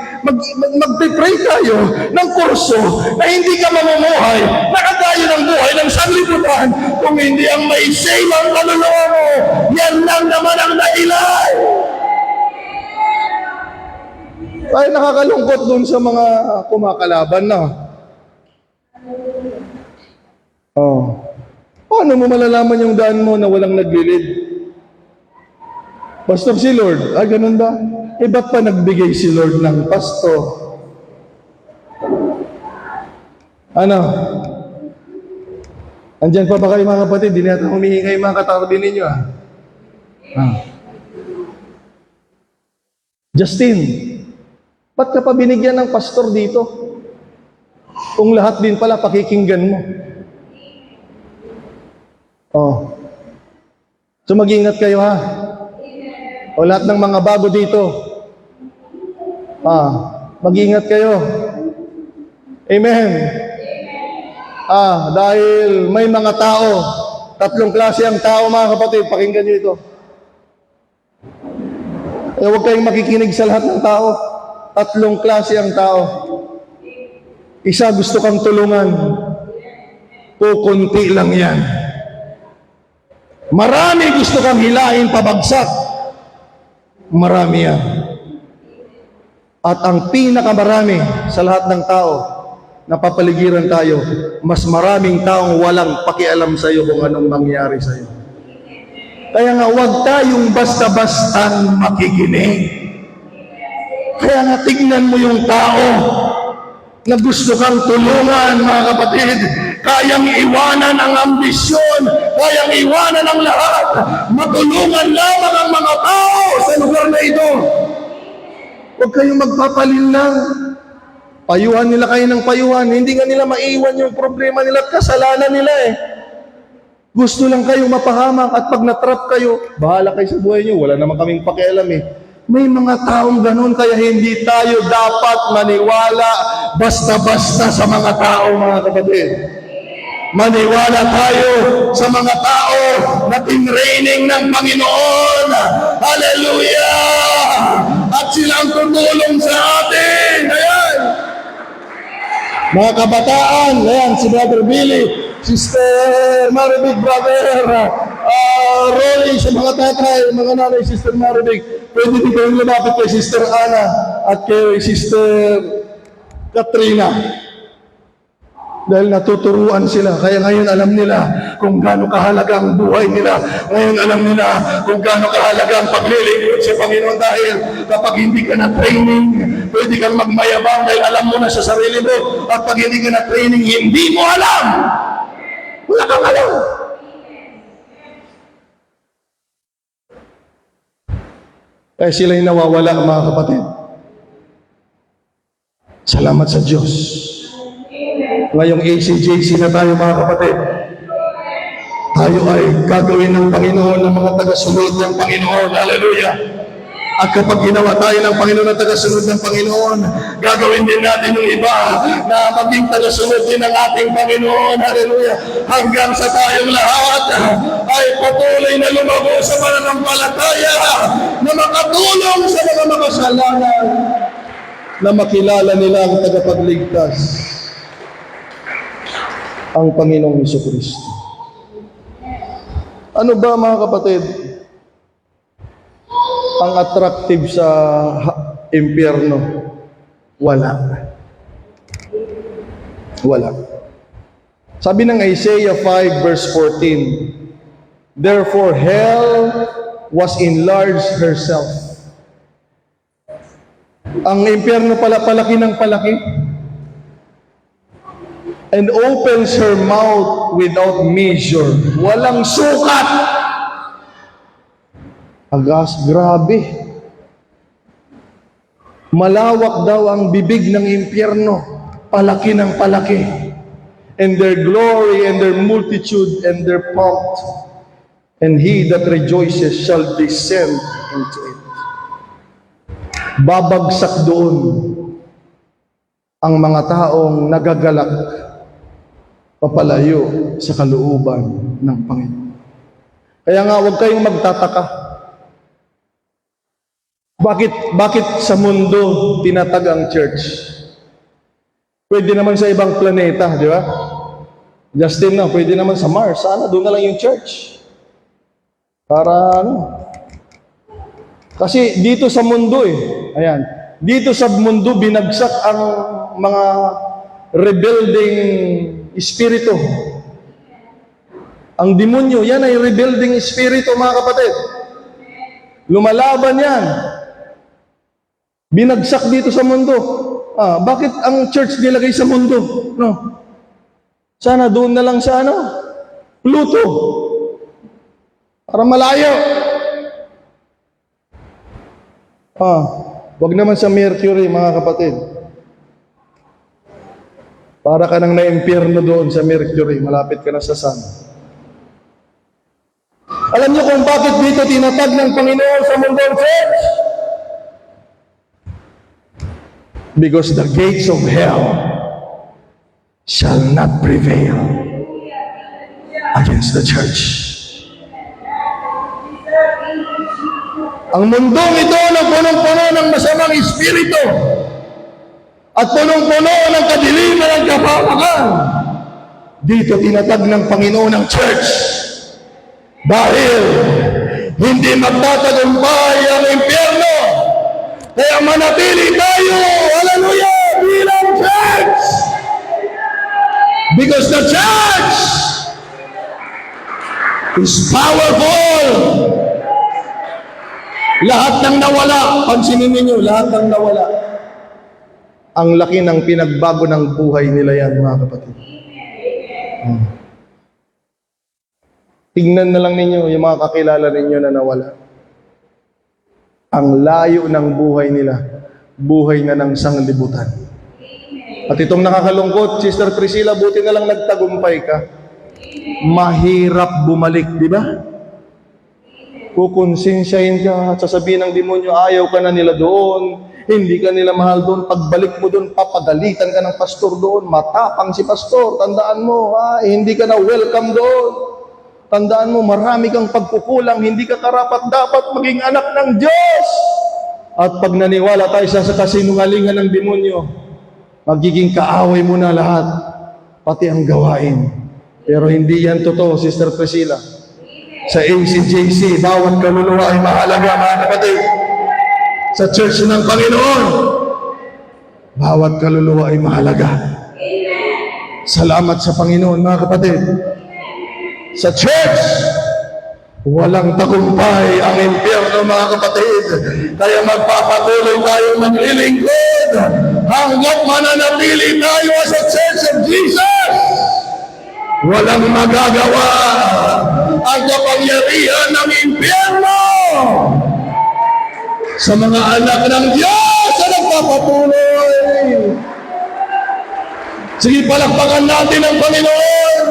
Mag-pray tayo ng kurso na hindi ka mamumuhay, nakadayo ng buhay ng sanlibutan, kung hindi ang may save ang kaluluwa mo. Yan lang naman ang dahilan. Ay, nakakalungkot dun sa mga kumakalaban na. Paano mo malalaman yung daan mo na walang naglilid? Pastor, si Lord. Ganun ba? Ba't pa nagbigay si Lord ng pastor? Ano? Andyan pa ba kayo mga kapatid? Di natin humihinga yung mga katarbi ninyo. Justin, ba't ka pa binigyan ng pastor dito? Kung lahat din pala pakikinggan mo. So mag-ingat kayo ha. O lahat ng mga bago dito. Mag-ingat kayo. Amen. Dahil may mga tao, tatlong klase ang tao mga kapatid, pakinggan nyo ito. Huwag kayong makikinig sa lahat ng tao. Tatlong klase ang tao. Isa, gusto kang tulungan. Kukunti lang yan. Marami gusto kang hilahin pabagsak. Marami yan. At ang pinakamarami sa lahat ng tao na papaligiran tayo, mas maraming taong walang pakialam sa iyo kung anong mangyari sa iyo. Kaya nga huwag tayong basta-bastang makikinig. Kaya nga tignan mo yung tao na gusto kang tulungan, mga kapatid. Kayang iwanan ang ambisyon, kayang iwanan ang lahat. Matulungan lamang ang mga tao sa lugar na ito. Huwag kayong magpapalil lang. Payuhan nila kayo ng payuhan. Hindi nga nila maiwan yung problema nila at kasalanan nila Gusto lang kayong mapahamak at pag natrap kayo, bahala kayo sa buhay niyo. Wala naman kaming pakialam eh. May mga taong ganun, kaya hindi tayo dapat maniwala basta-basta sa mga tao, mga kapatid. Maniwala tayo sa mga tao na tinraining ng Panginoon. Hallelujah! At silang tutulong sa atin. Ayan! Mga kabataan, ayan, si Brother Billy, Sister Maribig, Brother Roy, sa mga tatay, mga nanay, Sister Maribig, pwede din kayong lumapit kay Sister Ana at kay Sister Katrina. Dahil natuturuan sila, kaya ngayon alam nila kung gaano kahalaga ang buhay nila. Ngayon alam nila kung gaano kahalaga ang paglilingkod sa Panginoon dahil kapag hindi ka na training, pwede kang magmayabang dahil alam mo na sa sarili mo. At pag hindi ka na training, hindi mo alam. Wala kang alam. Kaya sila'y nawawala, mga kapatid. Salamat sa Diyos. Ngayong ACJC na tayo, mga kapatid. Tayo ay gagawin ng Panginoon ng mga taga-sunod ng Panginoon. Hallelujah! At kapag ginawa tayo ng Panginoon na taga-sunod ng Panginoon, gagawin din natin yung iba na maging taga-sunod din ng ating Panginoon. Hallelujah! Hanggang sa tayong lahat ay patuloy na lumago sa pananampalataya na makatulong sa mga makasalanan na makilala nila ang tagapagligtas, ang Panginoong Jesucristo. Ano ba, mga kapatid, ang attractive sa impyerno? Wala. Wala. Sabi ng Isaiah 5 verse 14, therefore hell was enlarged herself. Ang impyerno pala palaki ng palaki. And opens her mouth without measure. Walang sukat. Agas, grabe. Malawak daw ang bibig ng impyerno. Palaki ng palaki. And their glory and their multitude and their pomp. And he that rejoices shall descend into it. Babagsak doon ang mga taong nagagalak papalayo sa kalooban ng Panginoon. Kaya nga, huwag kayong magtataka. Bakit sa mundo tinatag ang church? Pwede naman sa ibang planeta, di ba? Justin na, pwede naman sa Mars. Sana doon na lang yung church. Para kasi dito sa mundo ayan, dito sa mundo binagsak ang mga rebuilding espiritu. Ang demonyo, yan ay rebuilding espiritu, mga kapatid. Lumalaban yan. Binagsak dito sa mundo. Bakit ang church nilagay sa mundo? No. Sana doon na lang sa Pluto. Para malayo. Wag naman sa Mercury, mga kapatid. Para ka nang na-impyerno doon sa Mercury, malapit ka na sa Sun. Alam niyo kung bakit dito tinatag ng Panginoon sa mundong church? Because the gates of hell shall not prevail against the church. Ang mundong ito na punong-puno ng masamang espiritu at punong-puno ng kadiliman at kapamakan, dito tinatag ng Panginoon ang church. Dahil hindi magtatagumpay ang impyerno, kaya manatili tayo, hallelujah, bilang church. Because the church is powerful. Lahat ng nawala, pansinin ninyo, lahat ng nawala. Ang laki ng pinagbago ng buhay nila yan, mga kapatid. Tingnan na lang ninyo yung mga kakilala ninyo na nawala. Ang layo ng buhay nila, buhay na ng sanglibutan. At itong nakakalungkot, Sister Priscilla, buti na lang nagtagumpay ka. mahirap bumalik, di ba? Kukonsensyahin ka at sasabihin ng demonyo, ayaw ka na nila doon, hindi ka nila mahal doon, pagbalik mo doon, papagalitan ka ng pastor doon, matapang si pastor, tandaan mo, hindi ka na welcome doon. Tandaan mo, marami kang pagkukulang, hindi ka karapat dapat maging anak ng Diyos. At pag naniwala tayo sa kasinungalingan ng demonyo, magiging kaaway mo na lahat, pati ang gawain. Pero hindi yan totoo, Sister Priscilla. Sa ACJC, bawat kaluluwa ay mahalaga, mga kapatid. Sa church ng Panginoon, bawat kaluluwa ay mahalaga. Salamat sa Panginoon, mga kapatid. Sa church, walang tagumpay ang impyerno, mga kapatid. Kaya magpapatuloy tayo maglilingkod hanggat mananatili tayo sa Church of Jesus. Walang magagawa ang kapangyarihan ng impyerno sa mga anak ng Diyos na nagpapatuloy. Sige, palakpakan natin ang Panginoon.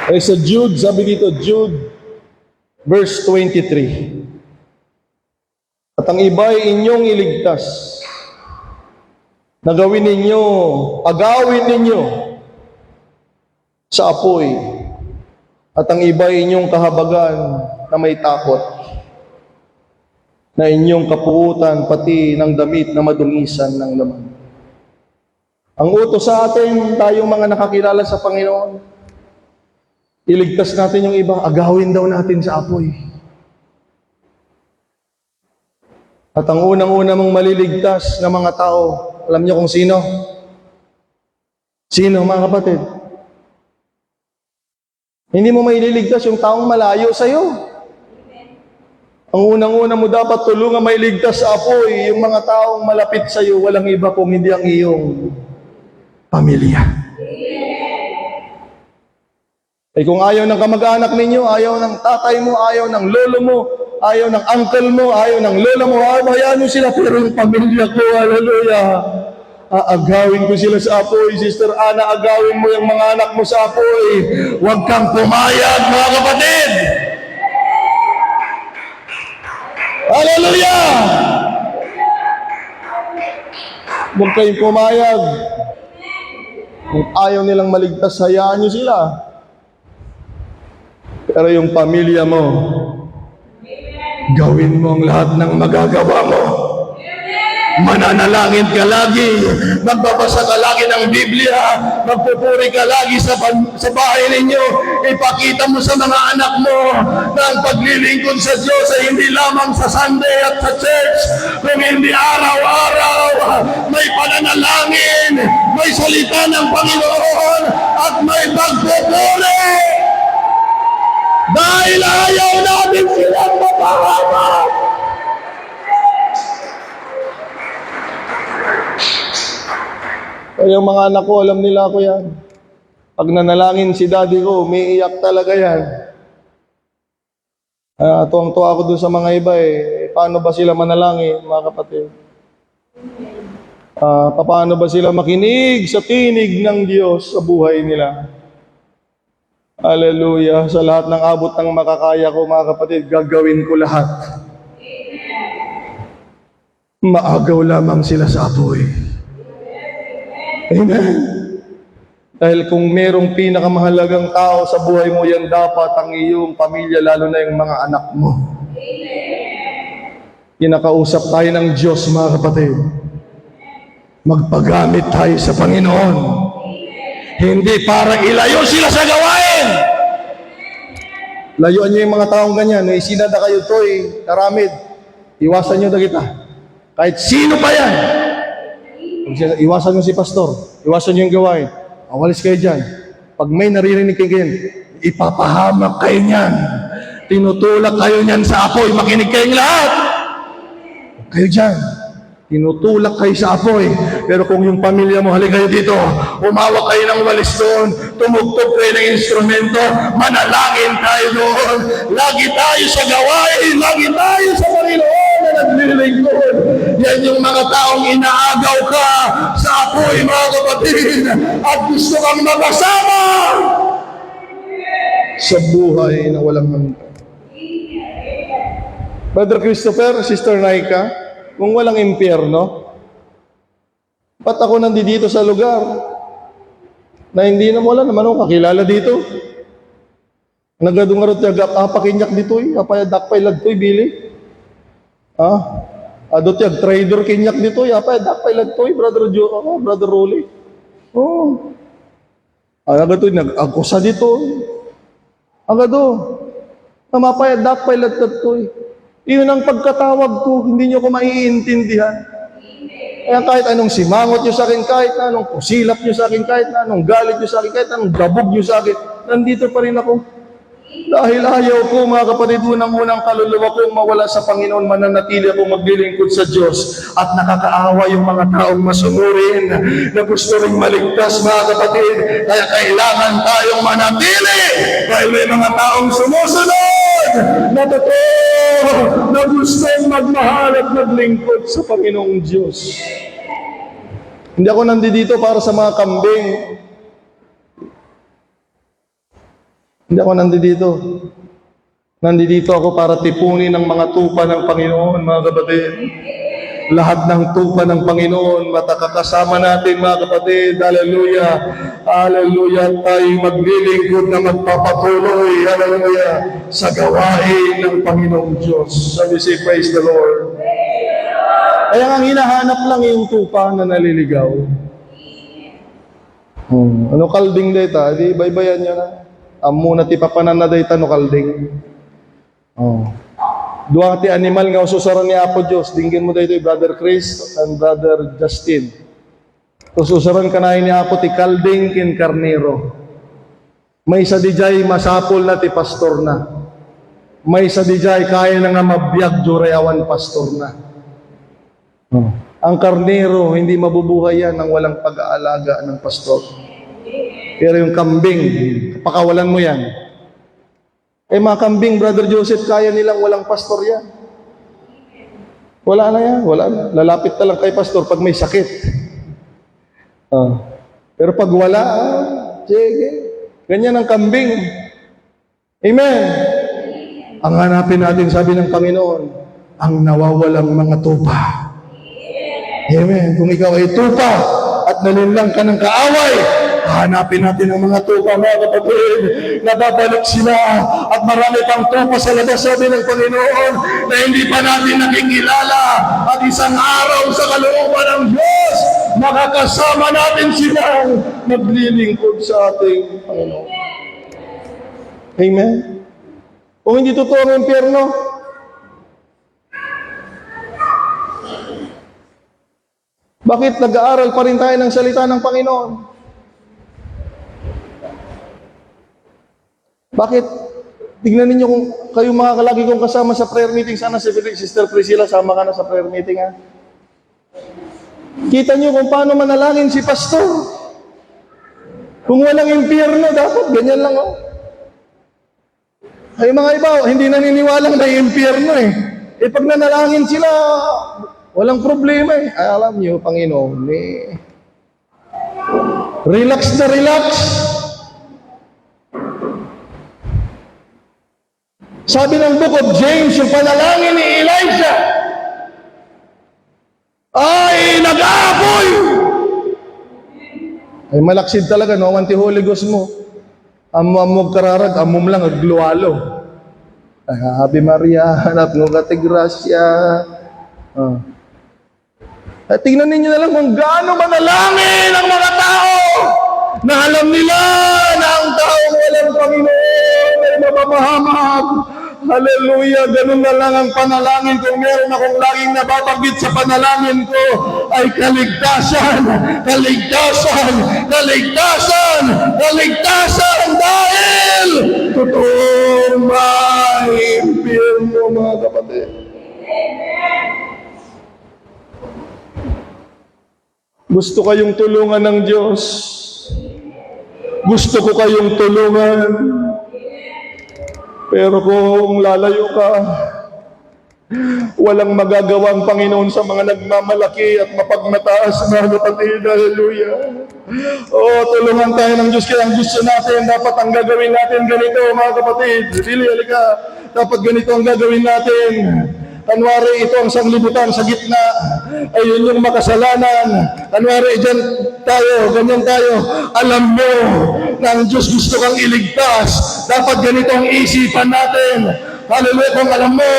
Ay sa Jude, sabi dito, Jude, verse 23. At ang iba ay inyong iligtas, na gawin ninyo, agawin ninyo sa apoy, at ang iba ay inyong kahabagan na may takot, na inyong kapuutan, pati ng damit na madungisan ng laman. Ang utos sa atin, tayong mga nakakilala sa Panginoon, iligtas natin yung iba, agawin daw natin sa apoy. At ang unang-una mong maliligtas na mga tao, alam niyo kung sino? Sino, mga kapatid? Hindi mo maililigtas yung taong malayo sa'yo. Ang unang-una mo dapat tulungan mailigtas sa apoy, yung mga taong malapit sa'yo, walang iba kung hindi ang iyong pamilya. Eh kung ayaw ng kamag-anak ninyo, ayaw ng tatay mo, ayaw ng lolo mo, ayaw ng uncle mo, ayaw ng lola mo, hayaan nyo sila, pero yung pamilya ko, hallelujah, aagawin ko sila sa apoy. Sister Ana, agawin mo yung mga anak mo sa apoy. Huwag kang pumayag, mga kapatid. Hallelujah! Huwag kayong pumayag. Kung ayaw nilang maligtas, hayaan nyo sila. Pero yung pamilya mo, gawin mo ang lahat ng magagawa mo. Mananalangin ka lagi, magbabasa ka lagi ng Biblia, magpupuri ka lagi sa bahay ninyo. Ipakita mo sa mga anak mo na ang paglilingkod sa Diyos ay hindi lamang sa Sunday at sa church, kung hindi araw-araw may pananalangin, may salita ng Panginoon, at may pagpupuri. Dahil ayaw natin silang mapahamak. Yung mga anak ko, alam nila ako yan. Pag nanalangin si daddy ko, umiiyak talaga yan. Tuwang-tuwa ako dun sa mga iba eh. Paano ba sila manalangin, mga kapatid? Paano ba sila makinig sa tinig ng Diyos sa buhay nila? Hallelujah. Sa lahat ng abot ng makakaya ko, mga kapatid, gagawin ko lahat. Maagaw lamang sila sa apoy. Amen. Dahil kung merong pinakamahalagang tao sa buhay mo, yan dapat ang iyong pamilya, lalo na yung mga anak mo. Kinakausap tayo ng Diyos, mga kapatid. Magpagamit tayo sa Panginoon. Hindi para ilayo sila sa gawain. Layuan niyo yung mga taong ganyan. May sinada kayo, Toy, Karamid. Iwasan niyo na kita. Kahit sino pa yan. Iwasan niyo si pastor. Iwasan niyo yung gawain. Awalis kayo dyan. Pag may naririnig kayo ganyan, ipapahamak kayo niyan. Tinutulak kayo niyan sa apoy. Makinig kayong lahat. Kayo dyan. Tinutulak kayo sa apoy. Pero kung yung pamilya mo, halik kayo dito, umawak kayo ng walis doon, tumugtog kayo ng instrumento, manalangin tayo doon. Lagi tayo sa gawain, lagi tayo sa Panginoon na naglilingkod. Yan yung mga taong inaagaw ka sa apoy, mga kapatid, at gusto kang makasama sa buhay na walang hanggan. Brother Christopher, Sister Naika, kung walang impyerno, ba't ako nandito sa lugar na hindi na wala naman ako kakilala dito? Nagadungarot niya, pakinyak dito apay dakpay lagtoy, bili. Adot yag, trader kinyak dito, apay dakpay lagtoy, Brother Brother Rolly. Agad nag-agusa dito. Agado, namapay dakpay lagtoy. Iyon ang pagkatawag ko, hindi niyo ko maiintindihan. Kaya kahit anong simangot niyo sa akin, kahit anong pusilap niyo sa akin, kahit anong galit niyo sa akin, kahit anong gabog niyo sa akin, nandito pa rin ako. Dahil ayaw ko, mga kapatid, unang-unang kaluluwa kong mawala sa Panginoon, mananatili ako maglilingkod sa Diyos. At nakakaawa yung mga taong masunurin na gusto rin maligtas, mga kapatid. Kaya kailangan tayong manatili dahil may mga taong sumusunod na totoo na gustong magmahal at maglingkod sa Panginoong Diyos. Hindi ako nandito para sa mga kambing. Hindi ako nandito. Nandito ako para tipunin ang mga tupa ng Panginoon, mga kapatid. Lahat ng tupa ng Panginoon, matakakasama natin, mga kapatid. Hallelujah. Hallelujah. Tayo maglilingkod na magpapatuloy. Hallelujah. Sa gawain ng Panginoong Diyos. So we say, praise the Lord. Kaya ang hinahanap lang yung tupa na naliligaw. Ano kalding data? Di baybayan nyo na. Amo na ti papanan na day tano kalding. Duwang ti animal nga ususaran ni Apo Diyos. Dinggin mo dito Brother Chris and Brother Justin. Ususaran ka na ni Apo ti kalding kin karnero. May sa dijay masapol na ti pastor na. May sa dijay kaya na nga mabiyag juray awan pastor na. Ang karnero hindi mabubuhay yan nang walang pag-aalaga ng pastor. Pero yung kambing, pakawalan mo yan. Mga kambing, Brother Joseph, kaya nilang walang pastor yan. Wala na yan, wala na. Lalapit na lang kay pastor pag may sakit. Pero pag wala, sige. Ganyan ang kambing. Amen. Ang hanapin natin, sabi ng Panginoon, ang nawawalang mga tupa. Amen. Kung ikaw ay tupa at nalinlang ka ng kaaway, hanapin natin ang mga tupa, mga kapatid, na babalik sila at marami pang tupa sa labas, sabi ng Panginoon, na hindi pa natin nakikilala at isang araw sa kalooban ng Diyos, makakasama natin silang naglilingkod sa ating Panginoon. Amen? Kung hindi totoo ang impyerno, bakit nag-aaral pa rin tayo ng salita ng Panginoon? Bakit? Tignan ninyo kung kayo mga kalagi kong kasama sa prayer meeting. Sana si Sister Priscilla, sama ka na sa prayer meeting. Kita nyo kung paano manalangin si pastor. Kung walang impyerno, dapat ganyan lang. Ay mga iba, hindi naniniwalang na impyerno pag nanalangin sila, walang problema Ay, alam nyo, Panginoon, relax na relax. Sabi ng Book of James, yung panalangin ni Elijah ay nag-aapoy. Ay malaksid talaga, no? Wanti Holy Ghost mo. Amog kararag, amom lang, agluwalo. Ay, Ave Maria, hanap ng katigrasya. At tingnan ninyo na lang kung gaano manalangin ang mga tao na alam nila na ang taong walang Panginoon ay mapamahamag. Hallelujah! Ganun na lang ang panalangin. Kung meron akong laging nababanggit sa panalangin ko, ay kaligtasan, kaligtasan, kaligtasan, kaligtasan, dahil totoong may impyerno, mga kapatid. Gusto kayong tulungan ng Diyos. Gusto ko kayong tulungan. Pero kung lalayo ka, Walang magagawa ang Panginoon sa mga nagmamalaki at mapagmataas, mga kapatid. Hallelujah. Oh, tulungan tayo ng Diyos. Kaya ang gusto natin, dapat ang gagawin natin ganito, mga kapatid. Really, halika. Dapat ganito ang gagawin natin. Kanwari, ito ang sanglibutan sa gitna. Ayun yung makasalanan. Kanwari, dyan tayo, ganyan tayo. Alam mo na ang Diyos gusto kang iligtas. Dapat ganito ang isipan natin. Hallelujah, kung alam mo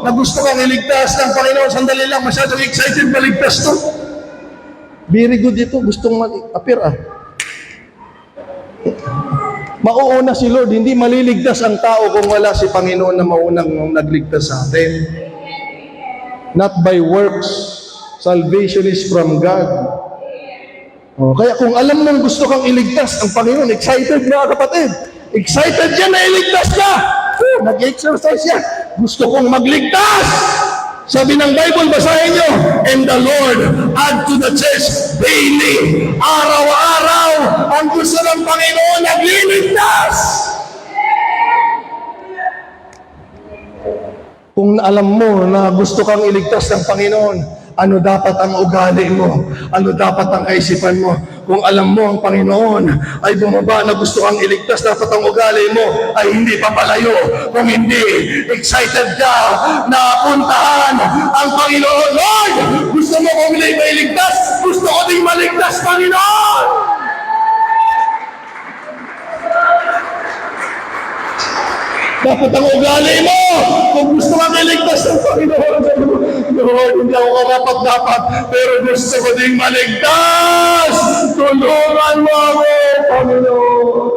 na gusto kang iligtas ng Panginoon, sandali lang, masyadong excited maligtas to. Very good ito, gustong mag-appear Mauuna si Lord, hindi maliligtas ang tao kung wala si Panginoon na maunang nagligtas sa atin. Not by works, salvation is from God. Kaya kung alam mong gusto kang iligtas ang Panginoon, excited mga kapatid. Excited yan na iligtas ka. Nag-exercise yan. Gusto kong magligtas. Sabi ng Bible, basahin nyo. And the Lord add to the church daily. Araw-araw, ang gusto ng Panginoon, nagliligtas. Kung alam mo na gusto kang iligtas ng Panginoon, ano dapat ang ugali mo? Ano dapat ang kaisipan mo? Kung alam mo ang Panginoon ay bumaba na gusto kang iligtas, dapat ang ugali mo ay hindi papalayo. Kung hindi, excited ka na puntahan ang Panginoon. Lord, gusto mo kong mailigtas? Gusto ko ding maligtas, Panginoon! Dapat ang ugali mo, kung gusto kang iligtas ng Panginoon, Lord, hindi ako karapat-dapat, pero gusto ko ding maligtas. Tulungan mo ako, Panginoon.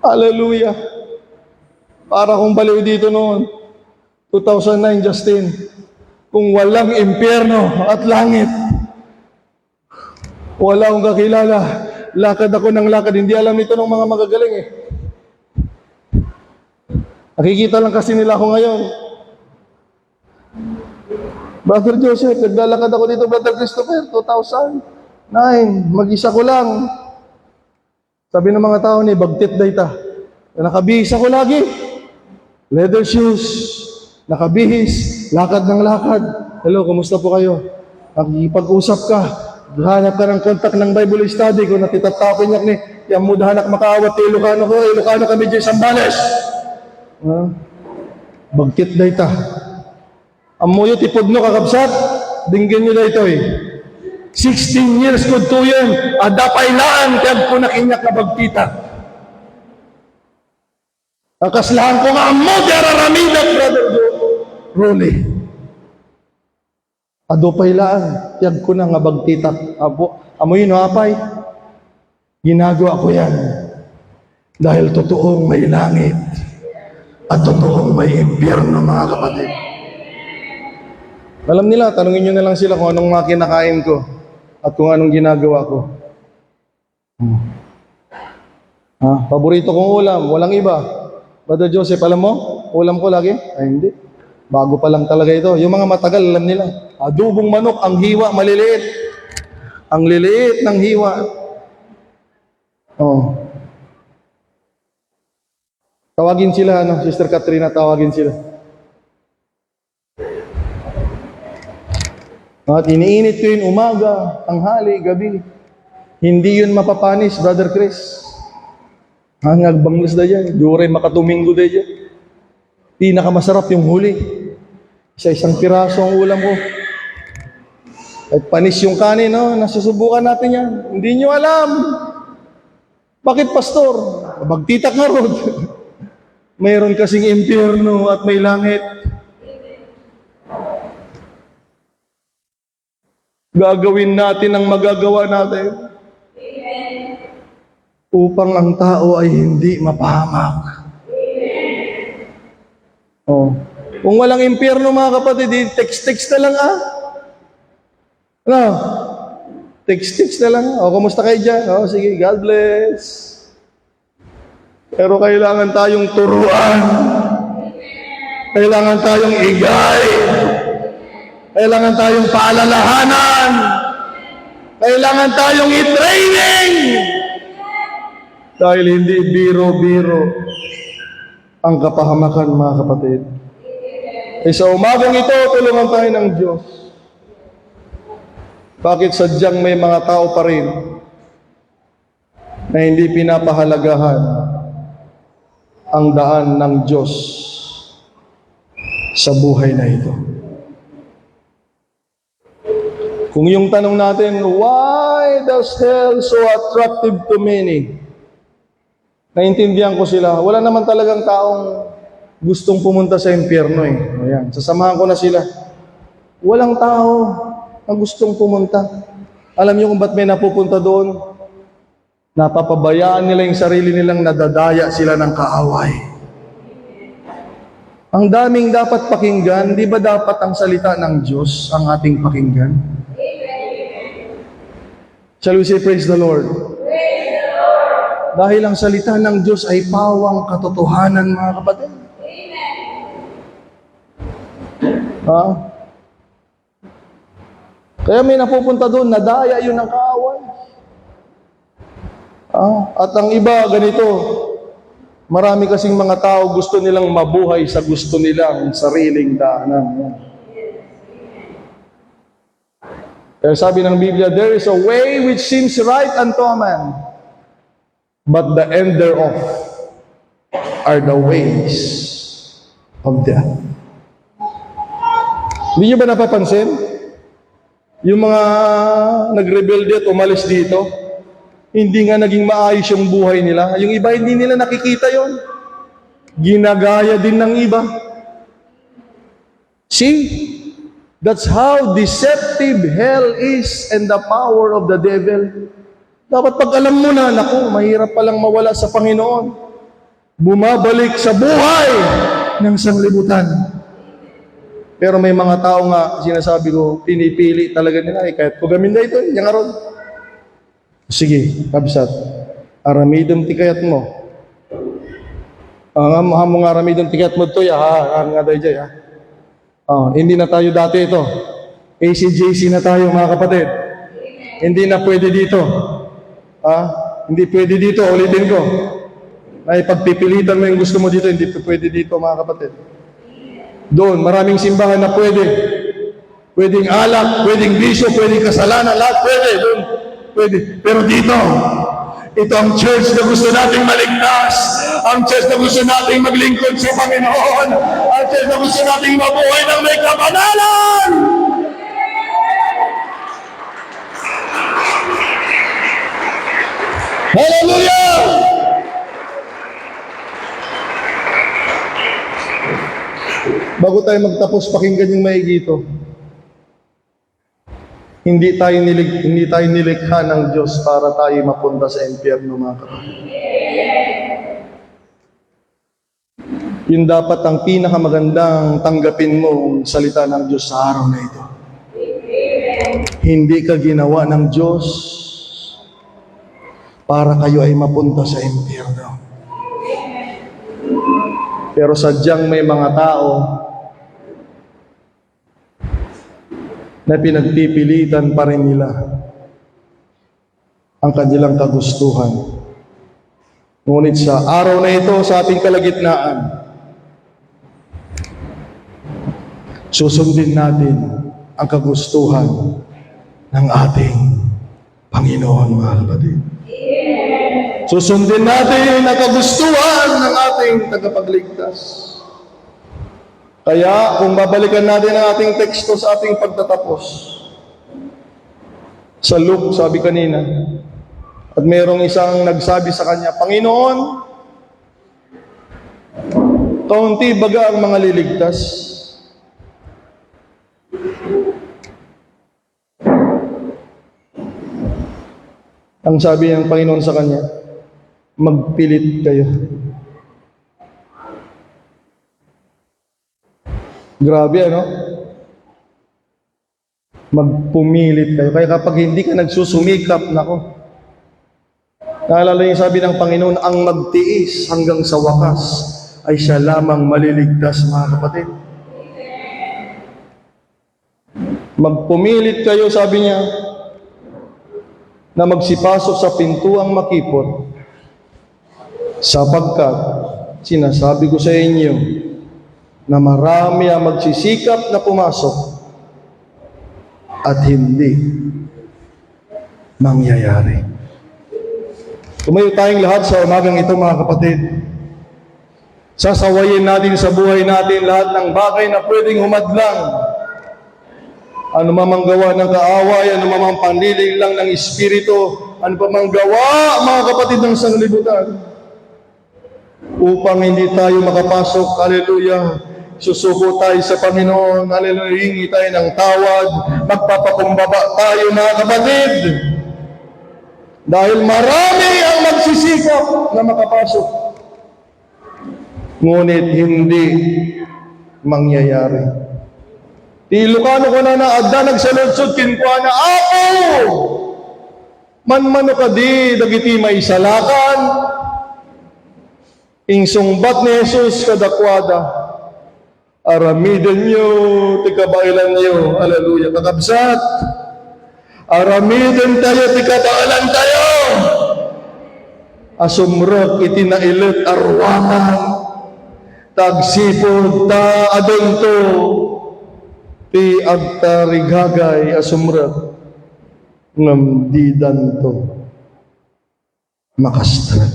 Hallelujah. Para kung baliw dito noon, 2009, Justin, kung walang impyerno at langit, wala akong kakilala. Lakad ako ng lakad. Hindi alam nito ng mga magagaling Nakikita lang kasi nila ako ngayon. Brother Joseph, naglalakad ako dito, Brother Christopher, 2009. Mag-isa ko lang. Sabi ng mga tao ni, bagtit dayta. Nakabihis ako lagi. Leather shoes, nakabihis, lakad ng lakad. Hello, kumusta po kayo? Nakikipag-usap ka. Hanap ka ng kontak ng Bible study kung natitatakin niya ni yang mudahanak makaawat Ilocano ko, Ilocano kami dyan Sambales. Bagtit dayta. Amoyo tipod no kakabsat, dinggin nyo dayto 16 years ko to yun, adapay laan, kaya ko nakinyak na bagtita. Kakaslahan ko nga amo, dararamidak, Brother Rolly. Adopay laan, tiyag ko na nga bagtitak. Amoy no apay. Ginagawa ko yan. Dahil totoong may langit at totoong may impyerno, mga kapatid. Alam nila, tanungin nyo na lang sila kung anong mga kinakain ko at kung anong ginagawa ko. Paborito kong ulam, walang iba. Brother Joseph, alam mo? Ulam ko lagi? Ay, hindi. Bago pa lang talaga ito. Yung mga matagal, alam nila. Adubong manok, ang hiwa, maliliit. Ang liliit ng hiwa. Tawagin sila, Sister Katrina, tawagin sila. At iniinit ko yun umaga, tanghali, gabi. Hindi yun mapapanis, Brother Chris. Hangagbanglas na dyan. Dure makatumingo na dyan. Pinakamasarap yung huli. Isang piraso ang ulam ko. At panis yung kanin, nasusubukan natin yan. Hindi nyo alam. Bakit, Pastor? Magtitak nga ron. Mayroon kasing impyerno at may langit. Gagawin natin ang magagawa natin. Upang ang tao ay hindi mapahamak. Kung walang impyerno, mga kapatid, text-text na lang Text-text na lang. Kumusta kayo dyan? Sige, God bless. Pero kailangan tayong turuan. Kailangan tayong igay. Kailangan tayong paalalahanan. Kailangan tayong i-training. Dahil hindi biro-biro ang kapahamakan, mga kapatid. Sa umagang ito, tulungan tayo ng Diyos. Bakit sadyang may mga tao pa rin na hindi pinapahalagahan ang daan ng Diyos sa buhay na ito? Kung yung tanong natin, why does hell so attractive to many? Naintindihan ko sila. Wala naman talagang taong gustong pumunta sa impyerno eh. Ayan, sasamahan ko na sila. Walang tao na gustong pumunta. Alam niyo kung ba't may napupunta doon? Napapabayaan nila yung sarili nilang nadadaya sila ng kaaway. Ang daming dapat pakinggan, di ba dapat ang salita ng Diyos ang ating pakinggan? Shall we say praise the Lord? Praise the Lord! Dahil ang salita ng Diyos ay pawang katotohanan, mga kapatid. Ha? Kaya may napupunta doon, nadaya yun ng kaaway. At ang iba, ganito, marami kasing mga tao gusto nilang mabuhay sa gusto nilang sariling daanan. Kaya sabi ng Biblia, there is a way which seems right unto a man, but the end thereof are the ways of death. Hindi niyo ba napapansin? Yung mga nagrebelde at umalis dito, hindi nga naging maayos yung buhay nila. Yung iba, hindi nila nakikita yon. Ginagaya din ng iba. See? That's how deceptive hell is and the power of the devil. Dapat pag alam mo na, naku, mahirap palang mawala sa Panginoon. Bumabalik sa buhay ng sanglibutan. Pero may mga tao nga, sinasabi ko, pinipili talaga nila. Kahit pugamin na ito, yung aron. Sige, kabsat. Aramidom tikayat mo. Ang hamong aramidom tikayat mo ito, ang nga dahi dyan, hindi na tayo dati ito. ACJC na tayo, mga kapatid. Hindi na pwede dito. Hindi pwede dito, ulitin ko. Ay pagpipilitan mo yung gusto mo dito, hindi pwede dito, mga kapatid. Doon, maraming simbahan na pwede. Pwedeng alak, pwedeng bisyo, pwedeng kasalanan, lahat pwede. Doon, pwede. Pero dito, ito ang church na gusto nating maligtas. Ang church na gusto nating maglingkod sa Panginoon. Ang church na gusto nating mabuhay ng may kabanalan. Hallelujah! Bago tayo magtapos, pakinggan yung maigito. Hindi tayo nilikha ng Diyos para tayo mapunta sa impyerno, mga kapatid. Yun dapat ang pinakamagandang tanggapin mo ang salita ng Diyos sa araw na ito. Hindi ka ginawa ng Diyos para kayo ay mapunta sa impyerno. Pero sadyang may mga tao na pinagpipilitan pa rin nila ang kanilang kagustuhan. Ngunit sa araw na ito, sa ating kalagitnaan, susundin natin ang kagustuhan ng ating Panginoon, mga kapatid. Susundin natin ang kagustuhan ng ating tagapagligtas. Kaya, kung babalikan natin ang ating teksto sa ating pagtatapos, sa Luke, sabi kanina, at mayroong isang nagsabi sa kanya, Panginoon, kaunti baga ang mga liligtas? Ang sabi ng Panginoon sa kanya, magpilit kayo. Grabe, ano? Magpumilit kayo. Kaya kapag hindi ka nagsusumikap, nako. Naalala yung sabi ng Panginoon, ang magtiis hanggang sa wakas ay siya lamang maliligtas, mga kapatid. Magpumilit kayo, sabi niya, na magsipasok sa pintuang makipot, sapagkat sinasabi ko sa inyo na marami ang magsisikap na pumasok at hindi mangyayari. Tumayo tayong lahat sa umagang ito, mga kapatid. Sasawayin natin sa buhay natin lahat ng bagay na pwedeng humadlang. Ano mamang gawa ng kaaway, ano mamang panliling lang ng Espiritu, ano pa mang gawa, mga kapatid ng sanglibutan, upang hindi tayo makapasok, haleluya, susuko tayo sa Panginoon, haleluya, hingi tayo ng tawad, magpapakumbaba tayo, mga kapatid, dahil marami ang magsisikap na makapasok, ngunit hindi mangyayari. Ti Ilocano ko na adda nagsaludsod kinkwa na ako manmano ka di dagiti may salakan ing sungbat ni Jesus kadakwada aramiden nyo tikabailan nyo, haleluya, kakabsat, aramiden tayo tikabailan tayo, asumrek iti nailet arwangan tagsipod ta adonto ti agtarigagay asumrek ngam didan to makastrat.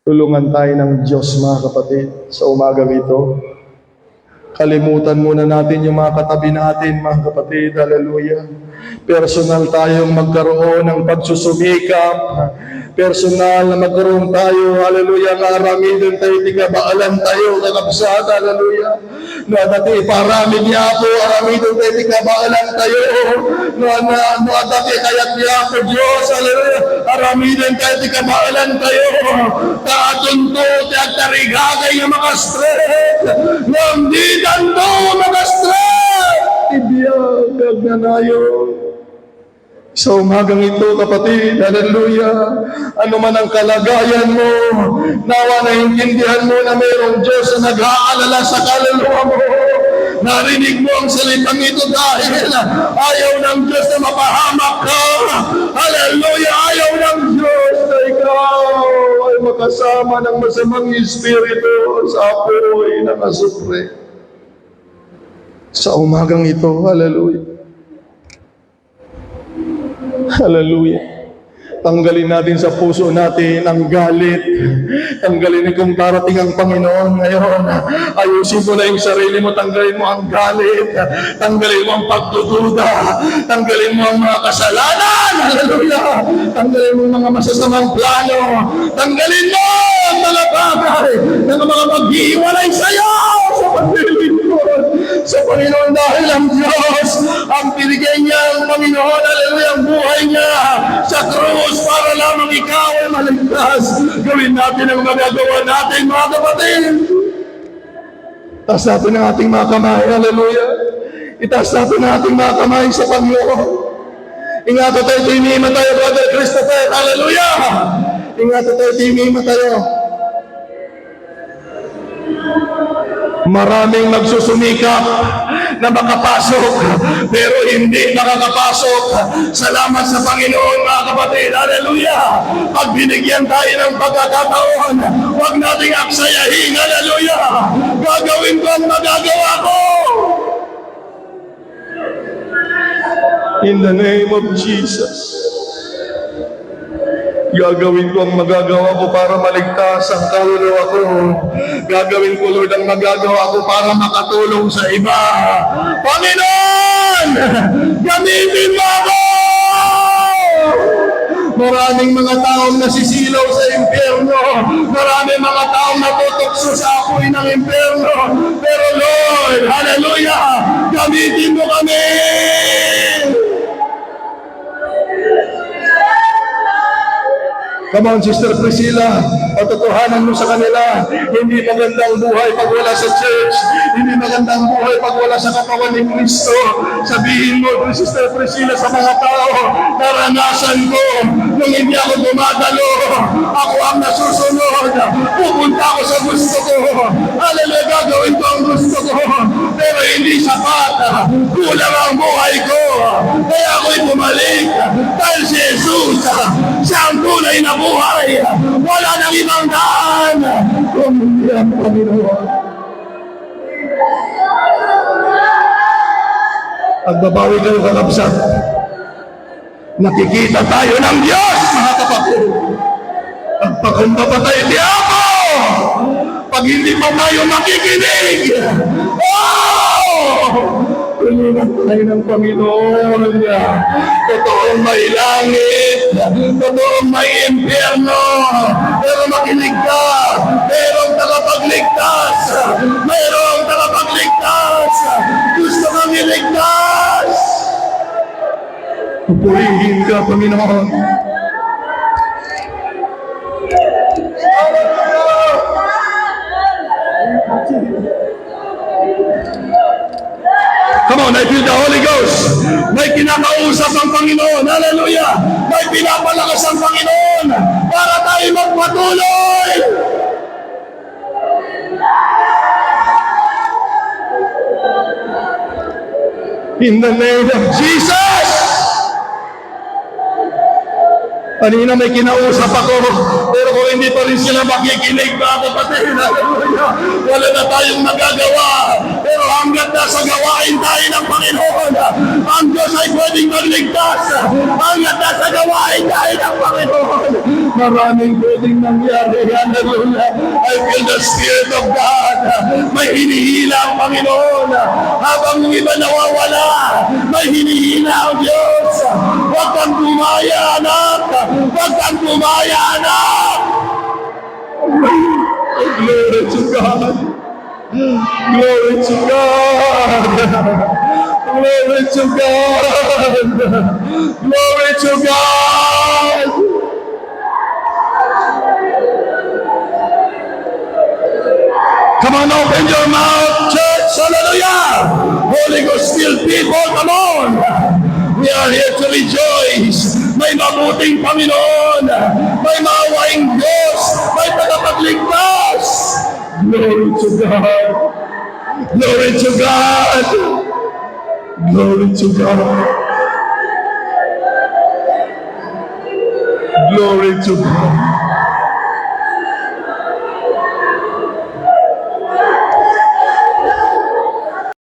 Tulungan tayo ng Diyos, mga kapatid, sa umagang ito. Kalimutan muna natin yung mga katabi natin, mga kapatid, haleluya. Personal tayong magkaroon ng pagsusumikap. Personal na magkaroon tayo, haleluya, nga aramidon tayo, tigabaalan tayo, kakabsat, haleluya. Na dati parami niya po, aramidon tayo, tigabaalan tayo. Na dati kayat niya po, Diyos, haleluya, aramidon tayo, tigabaalan tayo. Katunto, tiagtarigagay yung mga straight. Namdidan to, mga straight. Ibiyagag na nayo. Sa umagang ito, kapatid, haleluya, ano man ang kalagayan mo, nawa naintindihan mo na mayroong Diyos na nag-aalala sa kaluluwa mo. Narinig mo ang salitang ito dahil ayaw ng Diyos na mapahamak ka. Haleluya, ayaw ng Diyos na ikaw ay makasama ng masamang espiritu sa apoy na kasupre. Sa umagang ito, haleluya. Hallelujah. Tanggalin natin sa puso natin ang galit. Tanggalin kung darating ang Panginoon ngayon. Ayusin mo na yung sarili mo. Tanggalin mo ang galit. Tanggalin mo ang pagdududa. Tanggalin mo ang mga kasalanan. Hallelujah. Tanggalin mo ang mga masasamang plano. Tanggalin mo ang mga bagay na mga maghiwalay sa'yo sa paglilingkod sa Panginoon, dahil ang Diyos ang binigay niya ang Panginoon, haleluya, ang buhay niya sa krus para lamang ikaw ay maligtas. Gawin natin ang magagawa natin, mga kapatid. Taas natin ang ating mga kamay, haleluya. Itaas natin ang ating mga kamay sa Panginoon. Ingatan tayo, tinima tayo, Brother Christopher, haleluya. Ingatan tayo, tinima tayo. Maraming magsusumikap na makapasok, pero hindi makakapasok. Salamat sa Panginoon, mga kapatid. Hallelujah! Pag binigyan tayo ng pagkakataon, huwag nating aksayahin. Hallelujah! Gagawin ko ang magagawa ko. In the name of Jesus. Gagawin ko ang magagawa ko para maligtas ang kaluluwa ko. Gagawin ko, Lord, ang magagawa ko para makatulong sa iba. Panginoon! Gamitin mo ako! Maraming mga taong nasisilaw sa impyerno. Maraming mga taong natutokso sa apoy ng impyerno. Pero Lord, hallelujah! Gamitin mo kami! Come on, Sister Priscilla, patutuhanan mo sa kanila, hindi magandang buhay pag wala sa church, hindi magandang buhay pag wala sa katawan ni Kristo. Sabihin mo, Sister Priscilla, sa mga tao, naranasan ko, nung hindi ako dumadalo, ako ang nasusunod, pupunta ako sa gusto ko, hallelujah, gagawin ko ang gusto ko, pero hindi sapat, kulang ang buhay ko, kaya ako'y bumalik, dahil si Jesus, siya ang tunay na buhay. Wala nang ibang daan. Panginoon. Pagbabawi kayo kakabsat. Nakikita tayo ng Diyos, mga kapatid. Pagpakumba pa tayo, Diabo! Pag hindi pa tayo makikinig, tulingan tayo ng Panginoon. Totoong may langit, totoong may impyerno, pero makinig ka, mayroong tagapagligtas, mayroong tagapagligtas, gusto kang iligtas. Pupurihin ka, Panginoon. Come on, I feel the Holy Ghost. May kinakausap ang Panginoon. Hallelujah. May pinapalakas ang Panginoon para tayo magpatuloy. In the name of Jesus. Kanina may kinausap ako, pero kung hindi pa rin sila makikinig, mga kapatid, hallelujah, wala na tayong magagawa. Pero hanggat nasa gawain tayo ng Panginoon, ang Diyos ay pwedeng magligtas. Hanggat nasa gawain tayo ng Panginoon, maraming pwedeng nangyari. Hallelujah. I feel the Spirit of God. May hinihila ang Panginoon. Habang yung iba nawawala, may hinihila ang Diyos. Huwag kang gumaya, anak. Huwag kang gumaya, anak. Glory to God. Glory to God. Glory to God. Glory to God. Come on, open your mouth, church. Hallelujah. Holy Ghost filled people, come on. We are here to rejoice. May mabuting Panginoon. May maawaing Diyos. May tagapagligtas. Glory to God. Glory to God. Glory to God. Glory to God.